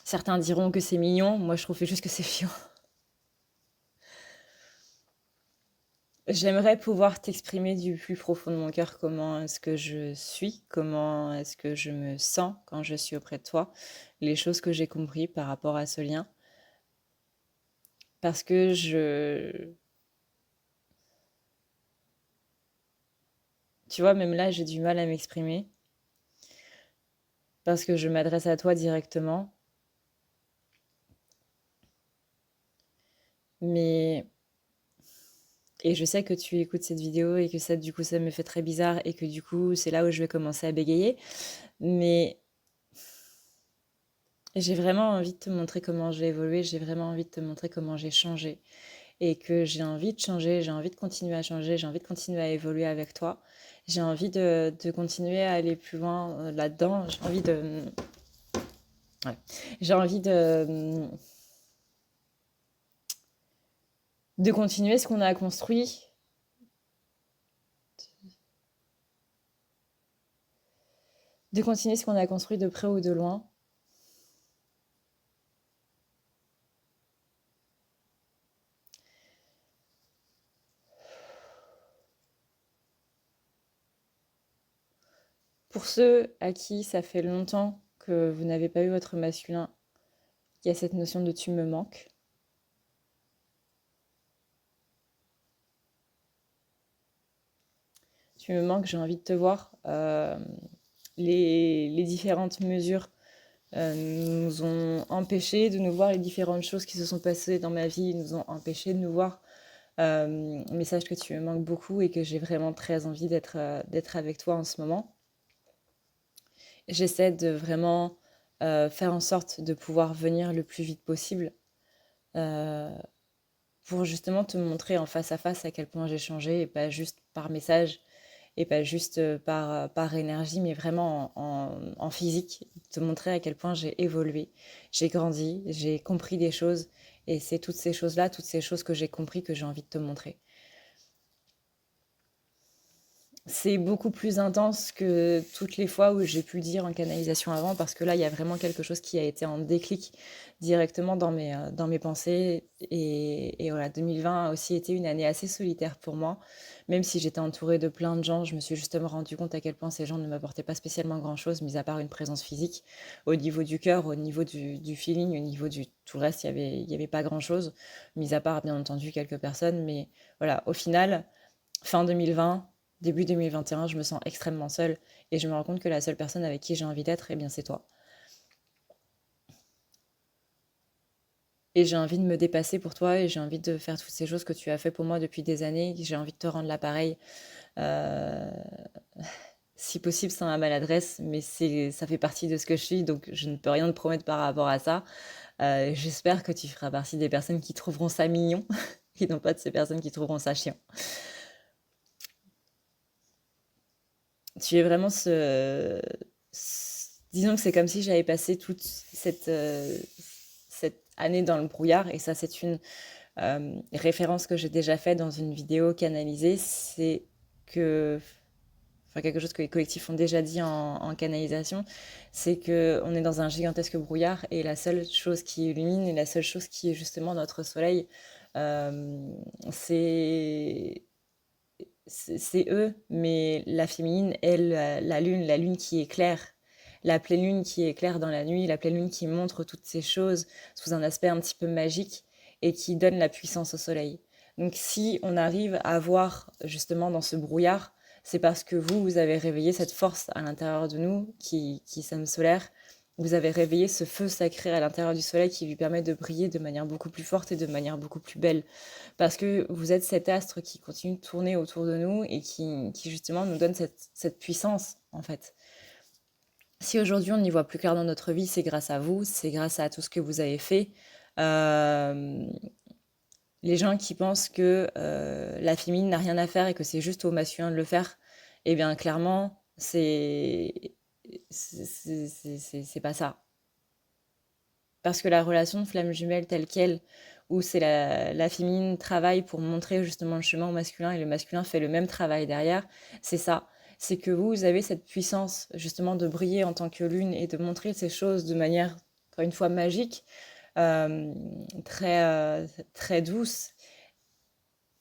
Certains diront que c'est mignon, moi je trouve juste que c'est chiant. J'aimerais pouvoir t'exprimer du plus profond de mon cœur comment est-ce que je suis, comment est-ce que je me sens quand je suis auprès de toi, les choses que j'ai compris par rapport à ce lien. Parce que Tu vois, même là, j'ai du mal à m'exprimer parce que je m'adresse à toi directement. Mais et je sais que tu écoutes cette vidéo et que ça, du coup, ça me fait très bizarre et que du coup, c'est là où je vais commencer à bégayer. Mais j'ai vraiment envie de te montrer comment j'ai évolué, j'ai vraiment envie de te montrer comment j'ai changé et que j'ai envie de changer, j'ai envie de continuer à changer, j'ai envie de continuer à évoluer avec toi. J'ai envie de continuer à aller plus loin là-dedans. J'ai envie de... ouais. J'ai envie de continuer ce qu'on a construit, de continuer ce qu'on a construit de près ou de loin. Pour ceux à qui ça fait longtemps que vous n'avez pas eu votre masculin, il y a cette notion de tu me manques. Tu me manques, j'ai envie de te voir. Les différentes mesures nous ont empêchés de nous voir, les différentes choses qui se sont passées dans ma vie nous ont empêchés de nous voir. Message que tu me manques beaucoup et que j'ai vraiment très envie d'être avec toi en ce moment. J'essaie de vraiment faire en sorte de pouvoir venir le plus vite possible euh, pour justement te montrer en face à face à quel point j'ai changé et pas juste par message et pas juste par énergie, mais vraiment en physique, te montrer à quel point j'ai évolué, j'ai grandi, j'ai compris des choses et c'est toutes ces choses-là, toutes ces choses que j'ai compris que j'ai envie de te montrer. C'est beaucoup plus intense que toutes les fois où j'ai pu le dire en canalisation avant, parce que là, il y a vraiment quelque chose qui a été en déclic directement dans mes pensées. Et voilà, 2020 a aussi été une année assez solitaire pour moi. Même si j'étais entourée de plein de gens, je me suis justement rendu compte à quel point ces gens ne m'apportaient pas spécialement grand-chose, mis à part une présence physique. Au niveau du cœur, au niveau du feeling, au niveau du tout le reste, il y avait pas grand-chose, mis à part, bien entendu, quelques personnes. Mais voilà, au final, fin 2020, début 2021, je me sens extrêmement seule et je me rends compte que la seule personne avec qui j'ai envie d'être, eh bien, c'est toi. Et j'ai envie de me dépasser pour toi et j'ai envie de faire toutes ces choses que tu as fait pour moi depuis des années. J'ai envie de te rendre l'appareil, euh, si possible sans la maladresse, mais ça fait partie de ce que je suis, donc je ne peux rien te promettre par rapport à ça. J'espère que tu feras partie des personnes qui trouveront ça mignon et non pas de ces personnes qui trouveront ça chiant. Tu es vraiment disons que c'est comme si j'avais passé toute cette année dans le brouillard, et ça, c'est une référence que j'ai déjà faite dans une vidéo canalisée. C'est que, enfin, quelque chose que les collectifs ont déjà dit en canalisation, c'est que on est dans un gigantesque brouillard et la seule chose qui illumine et la seule chose qui est justement notre soleil, euh, c'est c'est eux, mais la féminine, elle, la lune qui éclaire, la pleine lune qui éclaire dans la nuit, la pleine lune qui montre toutes ces choses sous un aspect un petit peu magique et qui donne la puissance au soleil. Donc si on arrive à voir justement dans ce brouillard, c'est parce que vous avez réveillé cette force à l'intérieur de nous qui sommes solaires. Vous avez réveillé ce feu sacré à l'intérieur du soleil qui lui permet de briller de manière beaucoup plus forte et de manière beaucoup plus belle. Parce que vous êtes cet astre qui continue de tourner autour de nous et qui justement nous donne cette puissance, en fait. Si aujourd'hui on n'y voit plus clair dans notre vie, c'est grâce à vous, c'est grâce à tout ce que vous avez fait. Euh, les gens qui pensent que la féminine n'a rien à faire et que c'est juste au masculin de le faire, eh bien clairement, c'est pas ça. Parce que la relation de flamme jumelle telle qu'elle, où c'est la féminine travaille pour montrer justement le chemin au masculin et le masculin fait le même travail derrière, c'est ça. C'est que vous avez cette puissance justement de briller en tant que lune et de montrer ces choses de manière, encore une fois, magique, euh, très, très douce.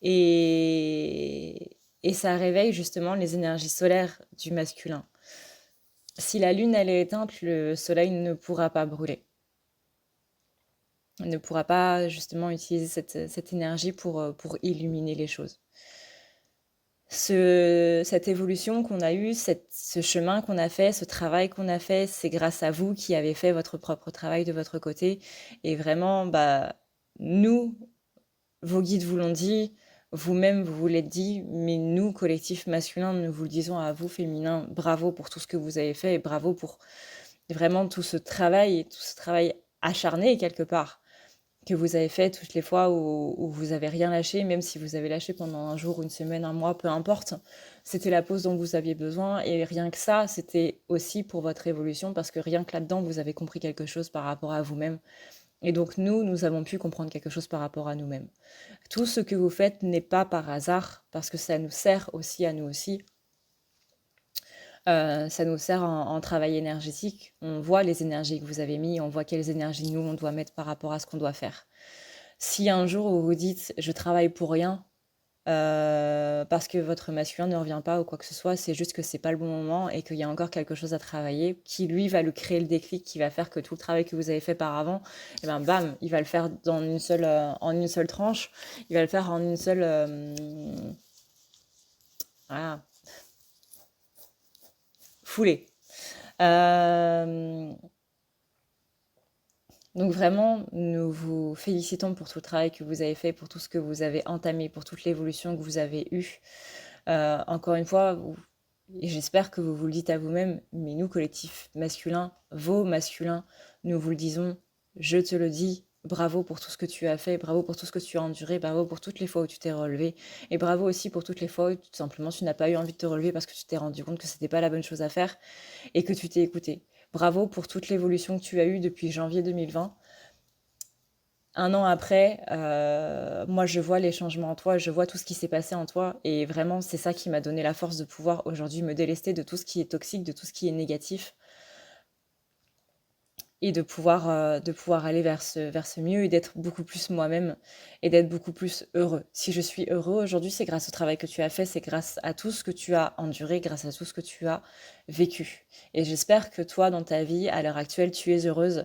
Et ça réveille justement les énergies solaires du masculin. Si la lune elle est éteinte, le soleil ne pourra pas brûler, ne pourra pas justement utiliser cette énergie pour illuminer les choses. Cette évolution qu'on a eue, ce chemin qu'on a fait, ce travail qu'on a fait, c'est grâce à vous qui avez fait votre propre travail de votre côté. Et vraiment, bah, nous, vos guides vous l'ont dit, vous-même vous vous l'êtes dit, mais nous, collectif masculin, nous vous le disons à vous, féminins, bravo pour tout ce que vous avez fait et bravo pour vraiment tout ce travail et tout ce travail acharné quelque part que vous avez fait toutes les fois où vous avez rien lâché, même si vous avez lâché pendant un jour, une semaine, un mois, peu importe. C'était la pause dont vous aviez besoin et rien que ça, c'était aussi pour votre évolution parce que rien que là-dedans, vous avez compris quelque chose par rapport à vous-même. Et donc nous avons pu comprendre quelque chose par rapport à nous-mêmes. Tout ce que vous faites n'est pas par hasard parce que ça nous sert aussi à nous aussi. Ça nous sert en travail énergétique. On voit les énergies que vous avez mis, on voit quelles énergies nous on doit mettre par rapport à ce qu'on doit faire. Si un jour vous vous dites je travaille pour rien parce que votre masculin ne revient pas ou quoi que ce soit, c'est juste que c'est pas le bon moment et qu'il y a encore quelque chose à travailler qui lui va le créer le déclic qui va faire que tout le travail que vous avez fait par avant, et ben bam, il va le faire en une seule tranche, il va le faire en une seule voilà, foulée. Euh, Donc vraiment, nous vous félicitons pour tout le travail que vous avez fait, pour tout ce que vous avez entamé, pour toute l'évolution que vous avez eue. Encore une fois, et j'espère que vous vous le dites à vous-même, mais nous, collectif masculin, vos masculins, nous vous le disons, je te le dis, bravo pour tout ce que tu as fait, bravo pour tout ce que tu as enduré, bravo pour toutes les fois où tu t'es relevé, et bravo aussi pour toutes les fois où tout simplement tu n'as pas eu envie de te relever parce que tu t'es rendu compte que c'était pas la bonne chose à faire et que tu t'es écouté. Bravo pour toute l'évolution que tu as eue depuis janvier 2020. Un an après, moi je vois les changements en toi, je vois tout ce qui s'est passé en toi et vraiment c'est ça qui m'a donné la force de pouvoir aujourd'hui me délester de tout ce qui est toxique, de tout ce qui est négatif et de pouvoir aller vers ce mieux et d'être beaucoup plus moi-même et d'être beaucoup plus heureux. Si je suis heureux aujourd'hui, c'est grâce au travail que tu as fait, c'est grâce à tout ce que tu as enduré, grâce à tout ce que tu as vécu. Et j'espère que toi, dans ta vie, à l'heure actuelle, tu es heureuse,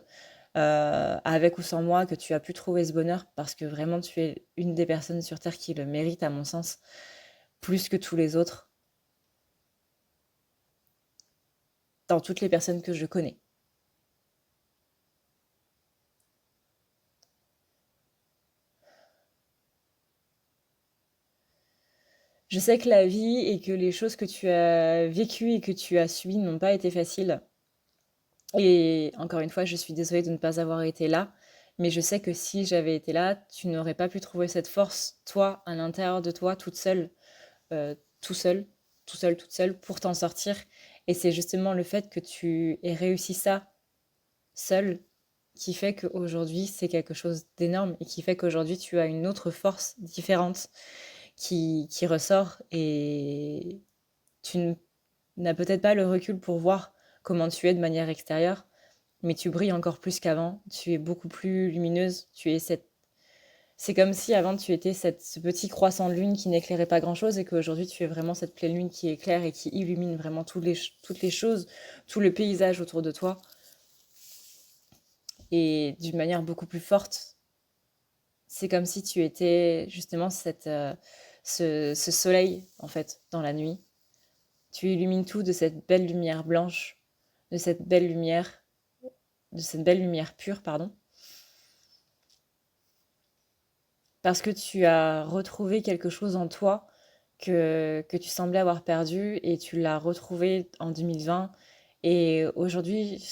avec ou sans moi, que tu as pu trouver ce bonheur, parce que vraiment, tu es une des personnes sur Terre qui le mérite, à mon sens, plus que tous les autres, dans toutes les personnes que je connais. Je sais que la vie et que les choses que tu as vécues et que tu as subies n'ont pas été faciles. Et encore une fois, je suis désolée de ne pas avoir été là, mais je sais que si j'avais été là, tu n'aurais pas pu trouver cette force, toi, à l'intérieur de toi, toute seule, tout seul, tout seul, toute seule, pour t'en sortir. Et c'est justement le fait que tu aies réussi ça seule qui fait qu'aujourd'hui, c'est quelque chose d'énorme et qui fait qu'aujourd'hui, tu as une autre force différente qui ressort et tu n'as peut-être pas le recul pour voir comment tu es de manière extérieure, mais tu brilles encore plus qu'avant, tu es beaucoup plus lumineuse, tu es cette... C'est comme si avant tu étais ce petit croissant de lune qui n'éclairait pas grand-chose et qu'aujourd'hui tu es vraiment cette pleine lune qui éclaire et qui illumine vraiment toutes les choses, tout le paysage autour de toi et d'une manière beaucoup plus forte. C'est comme si tu étais justement ce soleil en fait dans la nuit. Tu illumines tout de cette belle lumière blanche, de cette belle lumière, de cette belle lumière pure, pardon. Parce que tu as retrouvé quelque chose en toi que tu semblais avoir perdu et tu l'as retrouvé en 2020. Et aujourd'hui,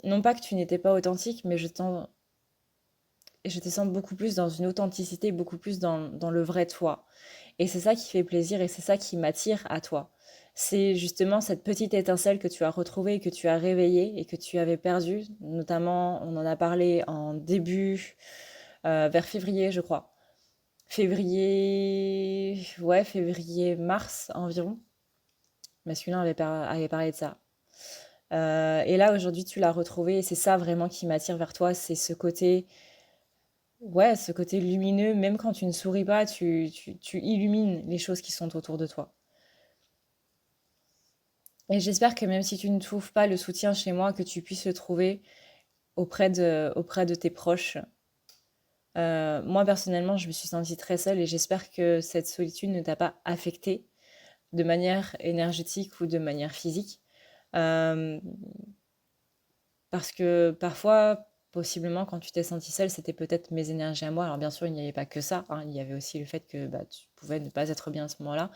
non pas que tu n'étais pas authentique, mais je te sens beaucoup plus dans une authenticité, beaucoup plus dans le vrai toi. Et c'est ça qui fait plaisir et c'est ça qui m'attire à toi. C'est justement cette petite étincelle que tu as retrouvée et que tu as réveillée et que tu avais perdue. Notamment, on en a parlé en début, vers février, je crois. Février, ouais, février-mars environ. Masculin avait parlé de ça. Et là, aujourd'hui, tu l'as retrouvé et c'est ça vraiment qui m'attire vers toi. C'est ce côté, ouais, ce côté lumineux. Même quand tu ne souris pas, tu illumines les choses qui sont autour de toi. Et j'espère que même si tu ne trouves pas le soutien chez moi, que tu puisses le trouver auprès de tes proches. Moi, personnellement, je me suis sentie très seule et j'espère que cette solitude ne t'a pas affectée. de manière énergétique ou de manière physique. Euh, Parce que parfois, possiblement, quand tu t'es sentie seule, c'était peut-être mes énergies à moi. Alors bien sûr, il n'y avait pas que ça, hein. Il y avait aussi le fait que bah, tu pouvais ne pas être bien à ce moment-là.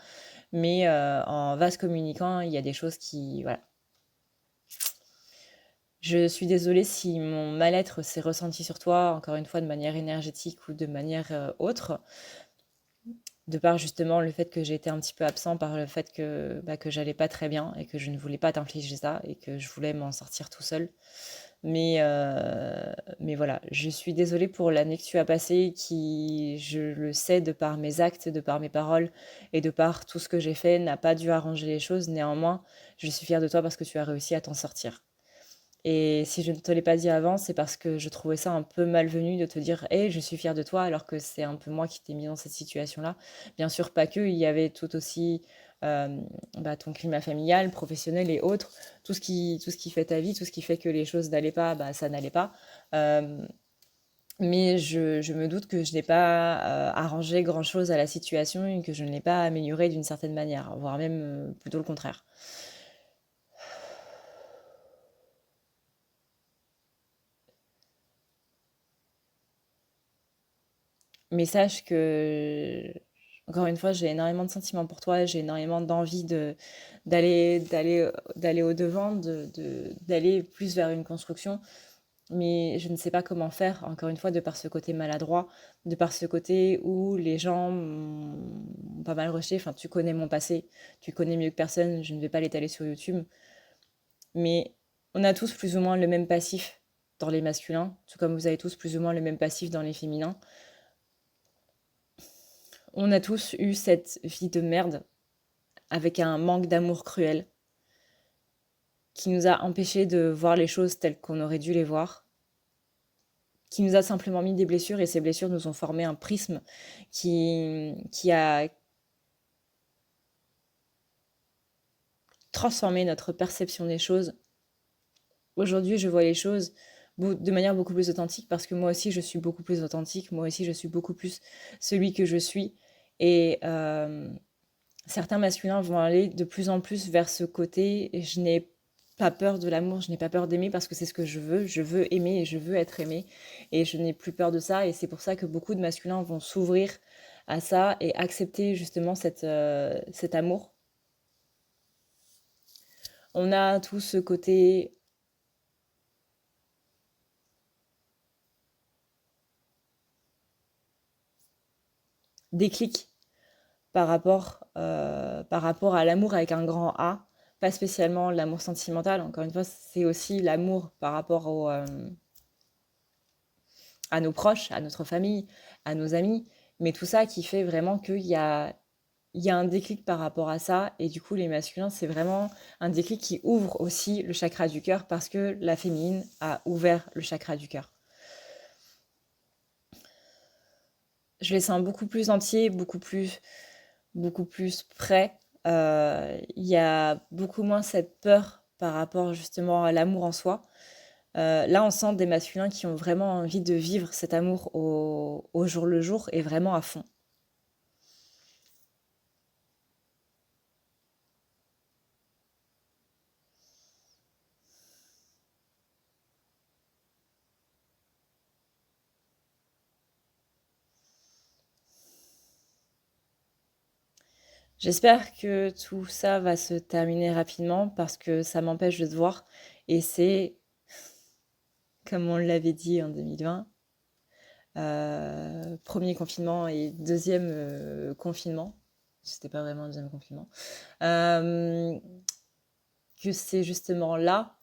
Mais en vase communicant, il y a des choses qui... Voilà. Je suis désolée si mon mal-être s'est ressenti sur toi, encore une fois, de manière énergétique ou de manière autre, de par justement le fait que j'ai été un petit peu absent, par le fait que j'allais pas très bien et que je ne voulais pas t'infliger ça et que je voulais m'en sortir tout seul. Mais, mais voilà, je suis désolée pour l'année que tu as passée, qui, je le sais, de par mes actes, de par mes paroles et de par tout ce que j'ai fait, n'a pas dû arranger les choses. Néanmoins, je suis fière de toi parce que tu as réussi à t'en sortir. Et si je ne te l'ai pas dit avant, c'est parce que je trouvais ça un peu malvenu de te dire, hey, je suis fière de toi, alors que c'est un peu moi qui t'ai mis dans cette situation-là. Bien sûr, pas que, il y avait tout aussi euh, ton climat familial, professionnel et autres, tout ce qui fait ta vie, tout ce qui fait que les choses n'allaient pas, bah, ça n'allait pas. Euh, mais je me doute que je n'ai pas arrangé grand-chose à la situation et que je ne l'ai pas améliorée d'une certaine manière, voire même plutôt le contraire. Mais sache que, encore une fois, j'ai énormément de sentiments pour toi, j'ai énormément d'envie d'aller au-devant, d'aller plus vers une construction, mais je ne sais pas comment faire, encore une fois, de par ce côté maladroit, de par ce côté où les gens m'ont pas mal rejeté. Enfin, tu connais mon passé, tu connais mieux que personne, je ne vais pas l'étaler sur YouTube, mais on a tous plus ou moins le même passif dans les masculins, tout comme vous avez tous plus ou moins le même passif dans les féminins. On a tous eu cette vie de merde avec un manque d'amour cruel qui nous a empêchés de voir les choses telles qu'on aurait dû les voir, qui nous a simplement mis des blessures et ces blessures nous ont formé un prisme qui a transformé notre perception des choses. Aujourd'hui, je vois les choses de manière beaucoup plus authentique parce que moi aussi, je suis beaucoup plus authentique, moi aussi, je suis beaucoup plus celui que je suis. Et certains masculins vont aller de plus en plus vers ce côté. Et je n'ai pas peur de l'amour, je n'ai pas peur d'aimer parce que c'est ce que je veux. Je veux aimer et je veux être aimé. Et je n'ai plus peur de ça. Et c'est pour ça que beaucoup de masculins vont s'ouvrir à ça et accepter justement cet amour. On a tout ce côté déclic par rapport à l'amour avec un grand A, pas spécialement l'amour sentimental. Encore une fois, c'est aussi l'amour par rapport à nos proches, à notre famille, à nos amis. Mais tout ça qui fait vraiment il y a un déclic par rapport à ça. Et du coup, les masculins, c'est vraiment un déclic qui ouvre aussi le chakra du cœur parce que la féminine a ouvert le chakra du cœur. Je les sens beaucoup plus entiers, beaucoup plus près. Il y a beaucoup moins cette peur par rapport justement à l'amour en soi. Là, on sent des masculins qui ont vraiment envie de vivre cet amour au jour le jour et vraiment à fond. J'espère que tout ça va se terminer rapidement parce que ça m'empêche de te voir. Et c'est, comme on l'avait dit en 2020, premier confinement et deuxième confinement. C'était pas vraiment un deuxième confinement. Euh, que c'est justement là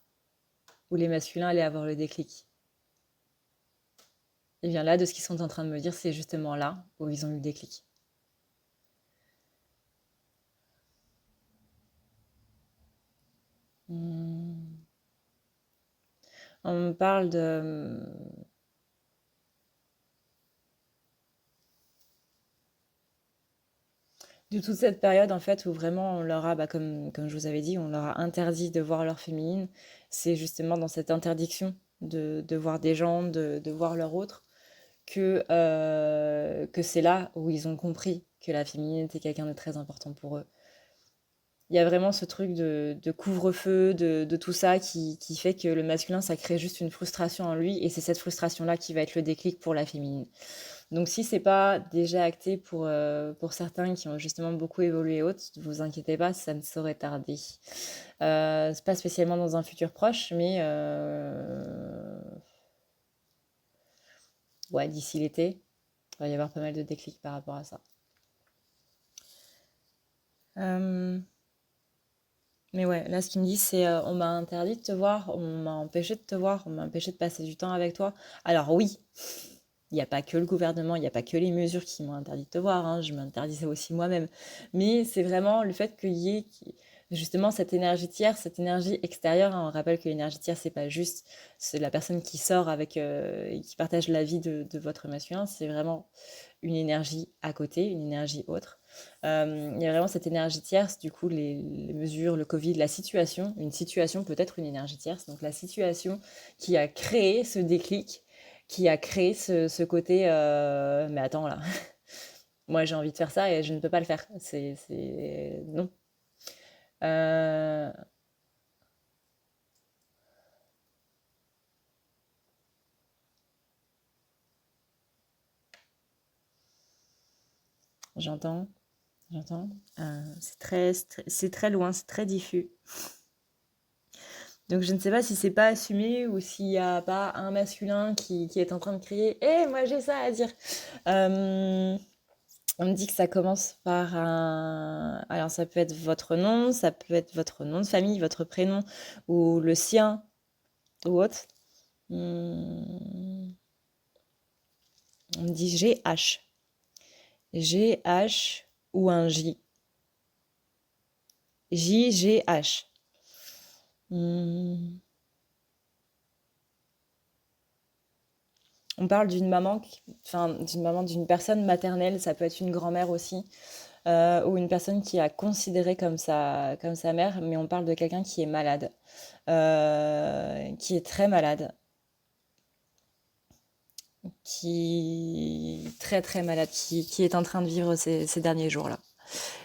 où les masculins allaient avoir le déclic. Et bien là, de ce qu'ils sont en train de me dire, c'est justement là où ils ont eu le déclic. Hmm. On me parle de toute cette période en fait où vraiment on leur a, comme je vous avais dit, on leur a interdit de voir leur féminine. C'est justement dans cette interdiction de voir des gens, de voir leur autre, que c'est là où ils ont compris que la féminine était quelqu'un de très important pour eux. il y a vraiment ce truc de couvre-feu, de tout ça qui fait que le masculin, ça crée juste une frustration en lui et c'est cette frustration-là qui va être le déclic pour la féminine. Donc si c'est pas déjà acté pour certains qui ont justement beaucoup évolué et autres, vous inquiétez pas, ça ne saurait tarder. C'est pas spécialement dans un futur proche, mais ouais, d'ici l'été, il va y avoir pas mal de déclics par rapport à ça. Euh, Mais ouais, là, ce qu'il me dit, c'est on m'a interdit de te voir, on m'a empêché de te voir, on m'a empêché de passer du temps avec toi. Alors oui, il n'y a pas que le gouvernement, il n'y a pas que les mesures qui m'ont interdit de te voir, hein, je m'interdisais aussi moi-même. Mais c'est vraiment le fait qu'il y ait justement cette énergie tierce, cette énergie extérieure, hein. On rappelle que l'énergie tierce, c'est pas juste c'est la personne qui sort avec et qui partage la vie de votre masculin, c'est vraiment une énergie à côté, une énergie autre. Il y a vraiment cette énergie tierce, du coup, les mesures, le Covid, la situation, une situation peut être une énergie tierce, donc la situation qui a créé ce déclic, qui a créé ce côté, mais attends là, moi j'ai envie de faire ça et je ne peux pas le faire, non. Euh, j'entends, j'entends. C'est très loin, c'est très diffus. Donc je ne sais pas si c'est pas assumé ou s'il n'y a pas un masculin qui est en train de crier «Eh, moi j'ai ça à dire!» Euh, on me dit que ça commence par un... Alors ça peut être votre nom, ça peut être votre nom de famille, votre prénom ou le sien ou autre. On me dit GH. GH ou un J. JGH. On parle d'une maman, enfin d'une maman, d'une personne maternelle, ça peut être une grand-mère aussi, ou une personne qui a considéré comme sa mère, mais on parle de quelqu'un qui est malade, qui est très malade, qui très très malade, qui est en train de vivre ces derniers jours-là.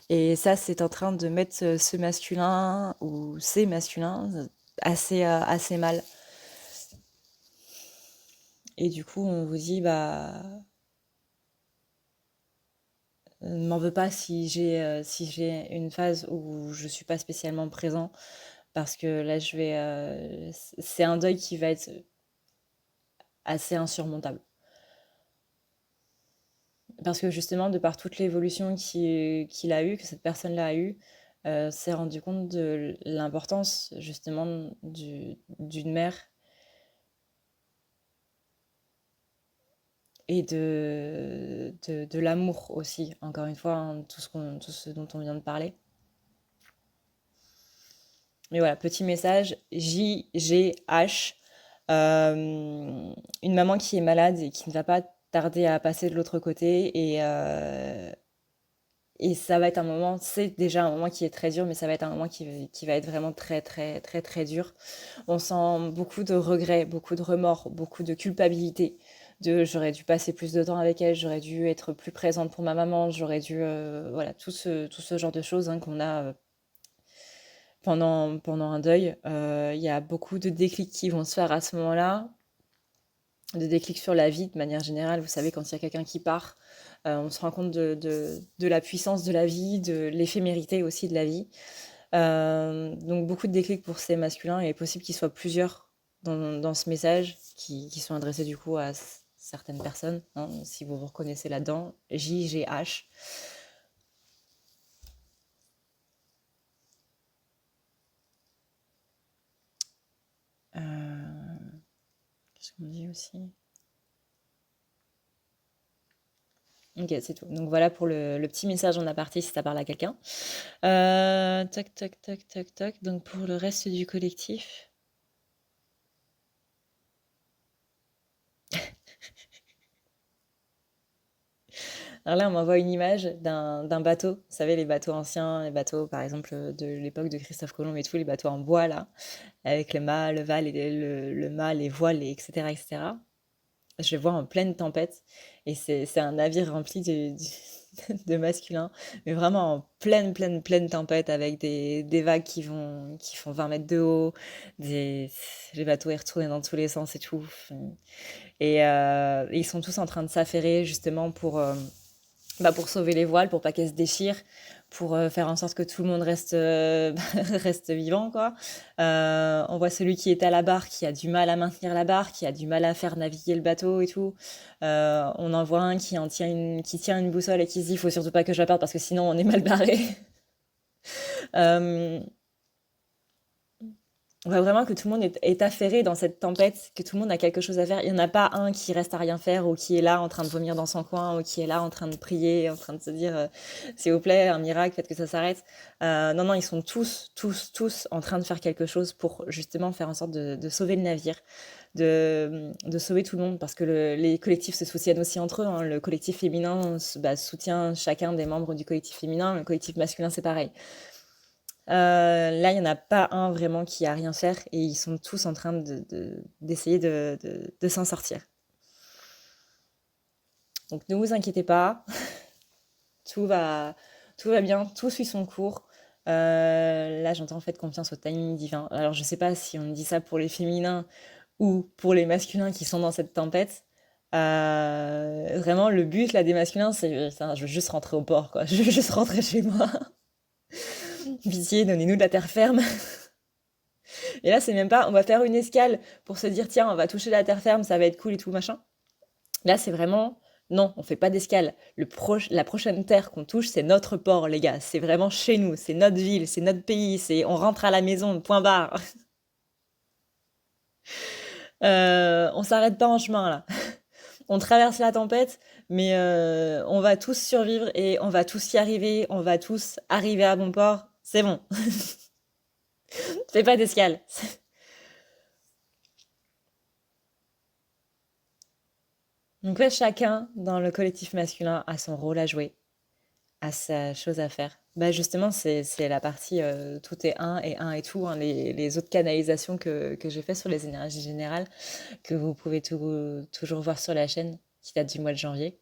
Et ça, c'est en train de mettre ce masculin ou ces masculins assez mal. Et du coup, on vous dit, bah, ne m'en veux pas si j'ai une phase où je suis pas spécialement présent, parce que là, c'est un deuil qui va être assez insurmontable. Parce que justement, de par toute l'évolution qu'il a eue, que cette personne-là a eue, s'est rendu compte de l'importance justement d'une mère et de l'amour aussi, encore une fois, hein, tout ce dont on vient de parler. Mais voilà, petit message, JGH, une maman qui est malade et qui ne va pas tarder à passer de l'autre côté et ça va être un moment, c'est déjà un moment qui est très dur, mais ça va être un moment qui va être vraiment très, très, très, très dur. On sent beaucoup de regrets, beaucoup de remords, beaucoup de culpabilité. J'aurais dû passer plus de temps avec elle, j'aurais dû être plus présente pour ma maman, j'aurais dû, voilà, tout ce genre de choses hein, qu'on a pendant un deuil. Il y a beaucoup de déclics qui vont se faire à ce moment-là, de déclics sur la vie de manière générale. Vous savez, quand il y a quelqu'un qui part, on se rend compte de la puissance de la vie, de l'éphémérité aussi de la vie. Donc beaucoup de déclics pour ces masculins, et il est possible qu'il soit plusieurs dans ce message qui sont adressés du coup à certaines personnes, hein, si vous vous reconnaissez là-dedans, JGH. Qu'est-ce qu'on dit aussi? Ok, c'est tout. Donc voilà pour le petit message en aparté si ça parle à quelqu'un. Tac, tac, tac, tac, tac. Donc pour le reste du collectif. Alors là, on m'envoie une image d'un bateau. Vous savez, les bateaux anciens, les bateaux par exemple de l'époque de Christophe Colomb et tout, les bateaux en bois là, avec le mât, le val, le mât, les voiles, etc., etc. Je le vois en pleine tempête et c'est un navire rempli de masculin, mais vraiment en pleine tempête avec des vagues qui font 20 mètres de haut, les bateaux ils retournent dans tous les sens et tout. Et ils sont tous en train de s'affairer justement pour sauver les voiles, pour pas qu'elles se déchirent, pour faire en sorte que tout le monde reste, reste vivant, quoi. On voit celui qui est à la barre, qui a du mal à maintenir la barre, qui a du mal à faire naviguer le bateau et tout. On en voit un qui tient une boussole et qui se dit, faut surtout pas que je la perde parce que sinon on est mal barré. Euh, on voit vraiment que tout le monde est affairé dans cette tempête, que tout le monde a quelque chose à faire. Il n'y en a pas un qui reste à rien faire ou qui est là en train de vomir dans son coin ou qui est là en train de prier, en train de se dire s'il vous plaît, un miracle, faites que ça s'arrête. Non, non, ils sont tous en train de faire quelque chose pour justement faire en sorte de sauver le navire, de sauver tout le monde parce que les collectifs se soutiennent aussi entre eux, hein. Le collectif féminin soutient chacun des membres du collectif féminin, le collectif masculin c'est pareil. Là, il n'y en a pas un vraiment qui a rien faire et ils sont tous en train d'essayer de s'en sortir. Donc ne vous inquiétez pas, tout va, tout va bien, tout suit son cours. Là, j'entends en fait confiance au timing divin. Alors, je sais pas si on dit ça pour les féminins ou pour les masculins qui sont dans cette tempête. Vraiment, le but là des masculins, je veux juste rentrer au port, quoi. Je veux juste rentrer chez moi. Pitié, donnez-nous de la terre ferme. Et là, c'est même pas, on va faire une escale pour se dire, tiens, on va toucher la terre ferme, ça va être cool et tout, machin. Là, c'est vraiment, non, on fait pas d'escale. La prochaine terre qu'on touche, c'est notre port, les gars. C'est vraiment chez nous, c'est notre ville, c'est notre pays, on rentre à la maison, point barre. On s'arrête pas en chemin, là. On traverse la tempête, mais on va tous survivre et on va tous y arriver, on va tous arriver à bon port. C'est bon. Fais pas d'escale. Donc ouais, chacun dans le collectif masculin a son rôle à jouer, a sa chose à faire. Bah justement, c'est la partie tout est un et un et tout, hein, les autres canalisations que j'ai fait sur les énergies générales, que vous pouvez toujours voir sur la chaîne, qui date du mois de janvier.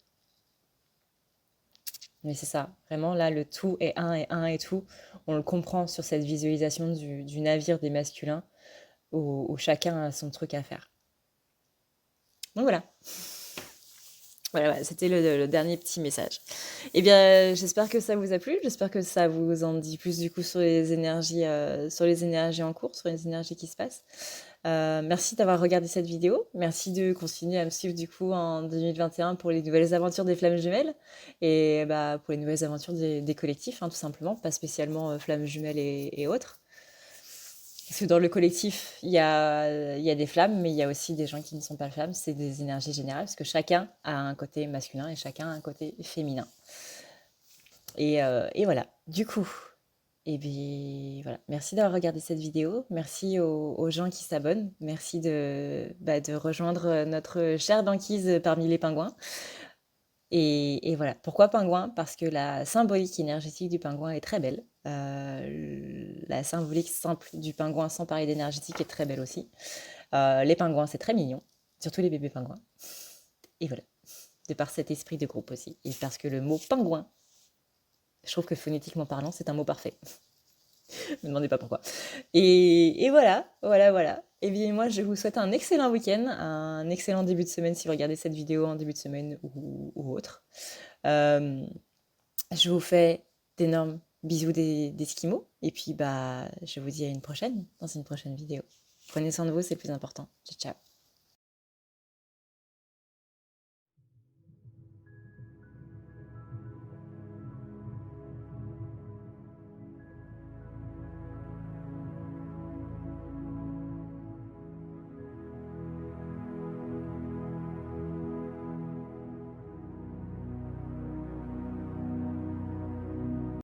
Mais c'est ça, vraiment là, le tout est un et tout, on le comprend sur cette visualisation du navire des masculins, où chacun a son truc à faire. Donc voilà. Voilà, c'était le dernier petit message. Eh bien, j'espère que ça vous a plu. J'espère que ça vous en dit plus du coup sur les énergies en cours, sur les énergies qui se passent. Merci d'avoir regardé cette vidéo. Merci de continuer à me suivre du coup en 2021 pour les nouvelles aventures des Flammes Jumelles et bah, pour les nouvelles aventures des collectifs, hein, tout simplement, pas spécialement Flammes Jumelles et autres. Parce que dans le collectif, il y a des flammes, mais il y a aussi des gens qui ne sont pas flammes, c'est des énergies générales, parce que chacun a un côté masculin et chacun a un côté féminin. Et voilà, du coup, et bien voilà, merci d'avoir regardé cette vidéo, merci aux gens qui s'abonnent, merci de rejoindre notre chère banquise parmi les pingouins. Et voilà, pourquoi pingouin? Parce que la symbolique énergétique du pingouin est très belle. La symbolique simple du pingouin sans parler d'énergétique est très belle aussi. Les pingouins, c'est très mignon, surtout les bébés pingouins. Et voilà, de par cet esprit de groupe aussi. Et parce que le mot pingouin, je trouve que phonétiquement parlant, c'est un mot parfait. Me demandez pas pourquoi. Et voilà. Et bien moi, je vous souhaite un excellent week-end, un excellent début de semaine si vous regardez cette vidéo en début de semaine ou autre. Je vous fais d'énormes bisous d'Esquimaux. Et puis, bah, je vous dis à une prochaine, dans une prochaine vidéo. Prenez soin de vous, c'est le plus important. Ciao, ciao.